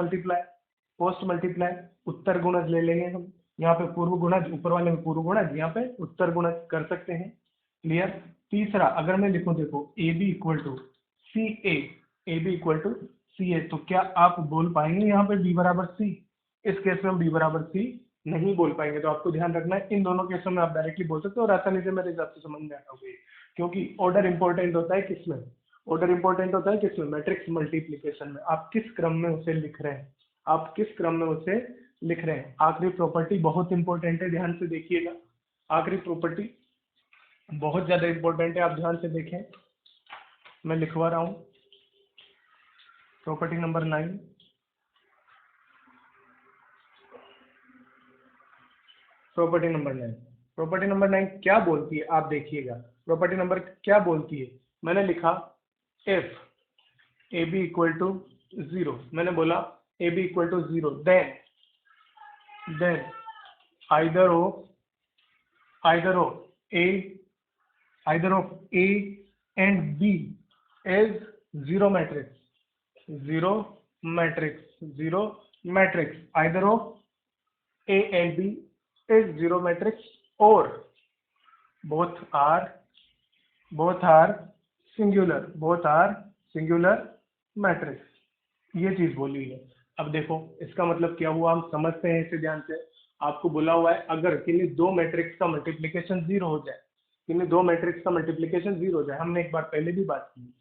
मल्टीप्लाई उत्तर गुणज ले लेंगे हम, यहाँ पे पूर्व गुणज, ऊपर वाले में पूर्व गुणज, यहाँ पे उत्तर गुणज कर सकते हैं। क्लियर। तीसरा अगर मैं लिखूं, देखो A B equal to C A B equal to C A, तो क्या आप बोल पाएंगे यहाँ पे बी बराबर सी? इस केस में हम बी बराबर सी नहीं बोल पाएंगे, तो आपको ध्यान रखना है इन दोनों केसों में आप डायरेक्टली बोल सकते हो और आसानी से मेरे हिसाब से समझ में आता होगा, क्योंकि ऑर्डर इंपॉर्टेंट होता है किसमें, ऑर्डर इंपॉर्टेंट होता है किसमें, मैट्रिक्स मल्टीप्लीकेशन में। आप किस क्रम में उसे लिख रहे हैं, आप किस क्रम में उसे लिख रहे हैं। आखिरी प्रॉपर्टी बहुत इंपॉर्टेंट है, ध्यान से देखिएगा, आखिरी प्रॉपर्टी बहुत ज्यादा इंपॉर्टेंट है, आप ध्यान से देखें, मैं लिखवा रहा हूं। प्रॉपर्टी नंबर 9, प्रॉपर्टी नंबर 9 क्या बोलती है, आप देखिएगा प्रॉपर्टी नंबर क्या बोलती है। मैंने लिखा if A B equal to 0, मैंने बोला A B equal to 0, then either of A and B is zero matrix, either of A and B is zero matrix or both are singular matrix। ये चीज बोली है। अब देखो इसका मतलब क्या हुआ, हम समझते हैं इसे ध्यान से। आपको बोला हुआ है अगर किन्हीं दो मैट्रिक्स का मल्टीप्लिकेशन 0 हो जाए, किन्हीं दो मैट्रिक्स का मल्टीप्लिकेशन 0 हो जाए, हमने एक बार पहले भी बात की,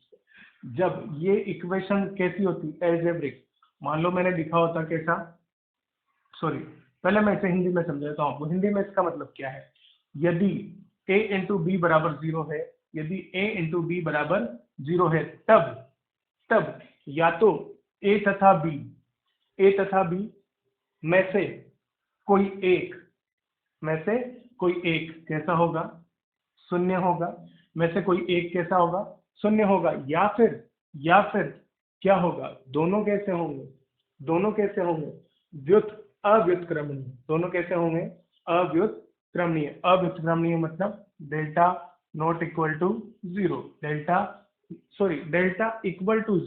जब ये इक्वेशन कैसी होती है, एल्जेब्रिक। मान लो मैंने लिखा होता कैसा, सॉरी पहले मैं इसे हिंदी में समझाता हूँ आपको। हिंदी में इसका मतलब क्या है, यदि a इंटू बी बराबर 0 है, यदि a इंटू बी बराबर 0 है, तब या तो a तथा b में से कोई एक कैसा होगा, शून्य होगा, में से कोई एक कैसा होगा, शून्य होगा, या फिर क्या होगा, दोनों कैसे होंगे, अव्युत्क्रमणीय। दोनों कैसे होंगे, अव्युत्क्रमणीय मतलब delta not equal to 0, delta equal to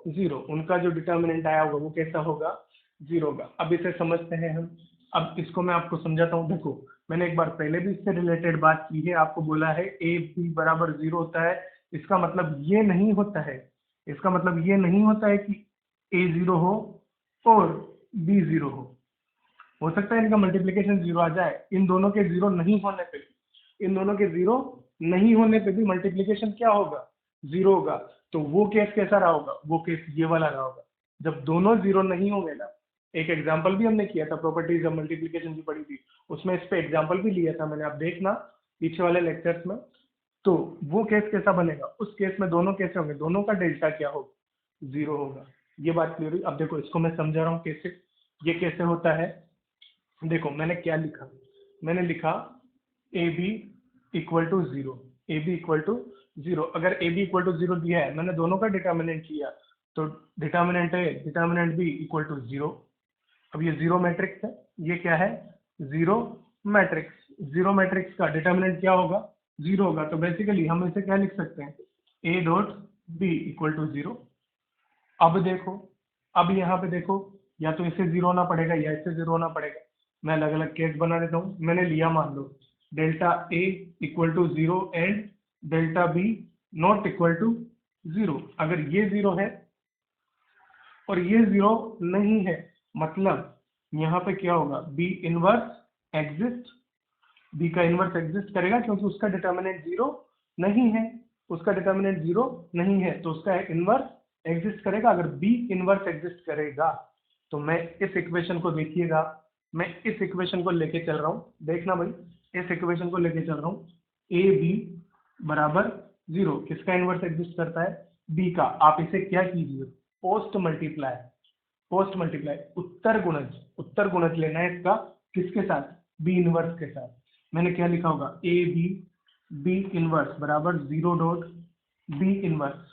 0, उनका जो डिटर्मिनेंट आया होगा वो कैसा होगा, 0 होगा। अब इसे समझते हैं हम। अब इसको मैं आपको समझाता हूँ। देखो मैंने एक बार पहले भी इससे रिलेटेड बात की है, आपको बोला है ए बी बराबर 0 होता है, इसका मतलब ये नहीं होता है कि ए 0 हो और बी 0 हो सकता है इनका मल्टीप्लिकेशन 0 आ जाए, इन दोनों के 0 नहीं होने पे भी मल्टीप्लिकेशन क्या होगा, 0 होगा। तो वो केस कैसा रहा होगा, वो केस ये वाला रहा होगा, जब दोनों 0 नहीं होंगे ना। एक एग्जांपल भी हमने किया था, प्रॉपर्टीज ऑफ मल्टीप्लिकेशन की पढ़ी थी, उसमें इस पे एग्जांपल भी लिया था मैंने, आप देखना पीछे वाले लेक्चर्स में। तो वो केस कैसा बनेगा, उस केस में दोनों कैसे होंगे, दोनों का डेल्टा क्या होगा, 0 होगा। ये बात क्लियर हुई। अब देखो इसको मैं समझा रहा हूँ कैसे, ये कैसे होता है। देखो मैंने क्या लिखा, मैंने लिखा ए बी इक्वल टू 0, अगर ए बी इक्वल टू 0 दिया है, मैंने दोनों का डिटर्मिनेंट किया, तो डिटर्मिनेंट बी इक्वल टू 0। अब ये 0 मैट्रिक्स है, ये क्या है, 0 मैट्रिक्स का डिटर्मिनेंट क्या होगा, 0 होगा। तो बेसिकली हम इसे क्या लिख सकते हैं, A dot B equal to 0। अब देखो, अब यहाँ पे देखो, या तो इसे 0 होना पड़ेगा या इसे 0 होना पड़ेगा। मैं अलग अलग केस बना देता हूँ। मैंने लिया, मान लो delta A equal to 0 and delta B not equal to 0। अगर ये 0 है और ये 0 नहीं है, मतलब यहाँ पे क्या होगा, बी इनवर्स एग्जिस्ट, बी का इनवर्स एग्जिस्ट करेगा, क्योंकि उसका डिटर्मिनेंट 0 नहीं है, तो उसका इनवर्स एग्जिस्ट करेगा। अगर बी इनवर्स एग्जिस्ट करेगा, तो मैं इस इक्वेशन को देखिएगा, मैं इस इक्वेशन को लेके चल रहा हूँ, देखना भाई, इस इक्वेशन को लेके चल रहा हूँ, ए बी बराबर 0, किसका इनवर्स एग्जिस्ट करता है, बी का। आप इसे क्या कीजिए, पोस्ट मल्टीप्लाई, उत्तर गुणज लेना है इसका, किसके साथ, बी इनवर्स के साथ। मैंने क्या लिखा होगा, ए बी इनवर्स बराबर 0 डॉट बी इनवर्स।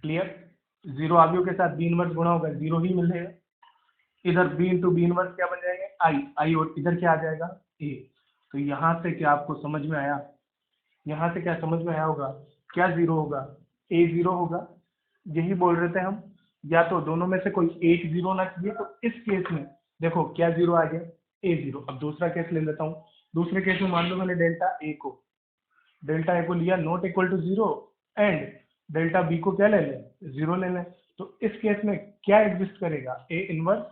क्लियर, 0 आगे के साथ बी इनवर्स गुणा होगा, 0 ही मिलेगा। इधर बी इंटू बी इनवर्स क्या बन जाएंगे, आई, और इधर क्या आ जाएगा, ए। तो यहाँ से क्या आपको समझ में आया, यहाँ से क्या समझ में आया होगा, क्या जीरो होगा, ए जीरो होगा, यही बोल रहे थे हम। या तो दोनों में से कोई एक जीरो होना चाहिए, तो इस केस में देखो क्या जीरो आ गया, ए जीरो। अब दूसरा केस ले लेता हूँ। दूसरे केस में मान लो मैंने डेल्टा ए को लिया not equal to zero, and delta B को क्या ले लें, जीरो ले लें। तो इस केस में क्या एग्जिस्ट करेगा, ए इनवर्स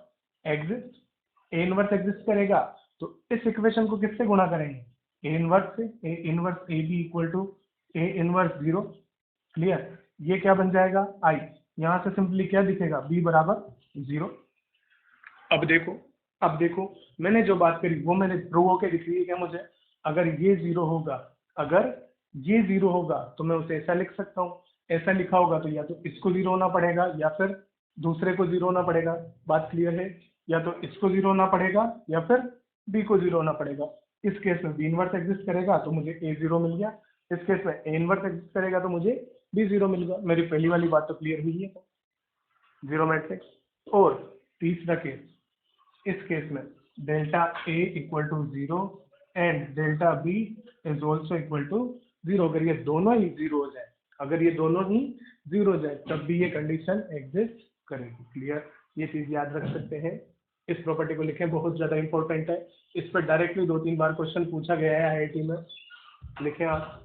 एग्जिस्ट करेगा। तो इस इक्वेशन को किससे गुणा करेंगे, ए इनवर्स से, A inverse A B equal to A inverse zero. Clear, ये क्या बन जाएगा, आई। यहाँ से सिंपली क्या दिखेगा, बी बराबर जीरो। अब देखो मैंने जो बात करी वो मैंने प्रूव होके दिखी है क्या मुझे। अगर ये जीरो होगा, अगर ये जीरो होगा तो मैं उसे ऐसा लिख सकता हूँ। ऐसा लिखा होगा तो या तो इसको जीरो होना पड़ेगा या फिर दूसरे को जीरो होना पड़ेगा। बात क्लियर है, या तो इसको जीरो होना पड़ेगा या फिर बी को जीरो होना पड़ेगा। इस केस में बी इनवर्स एग्जिस्ट करेगा तो मुझे ए जीरो मिल गया। इस केस में ए इनवर्स एग्जिस्ट करेगा तो मुझे बी जीरो मिल गया। मेरी पहली वाली बात तो क्लियर हुई है, जीरो मैट्रिक्स। और तीसरा केस, इस केस में delta A equal to zero and delta B is also equal to zero. अगर ये दोनों ही जीरो हो जाए, अगर ये दोनों ही जीरो हो जाए, तब भी ये कंडीशन एग्जिस्ट करेगी। क्लियर, ये चीज याद रख सकते हैं। इस प्रॉपर्टी को लिखें, बहुत ज्यादा इंपॉर्टेंट है। इस पर डायरेक्टली 2-3 बार क्वेश्चन पूछा गया है आईआईटी में, लिखें आप।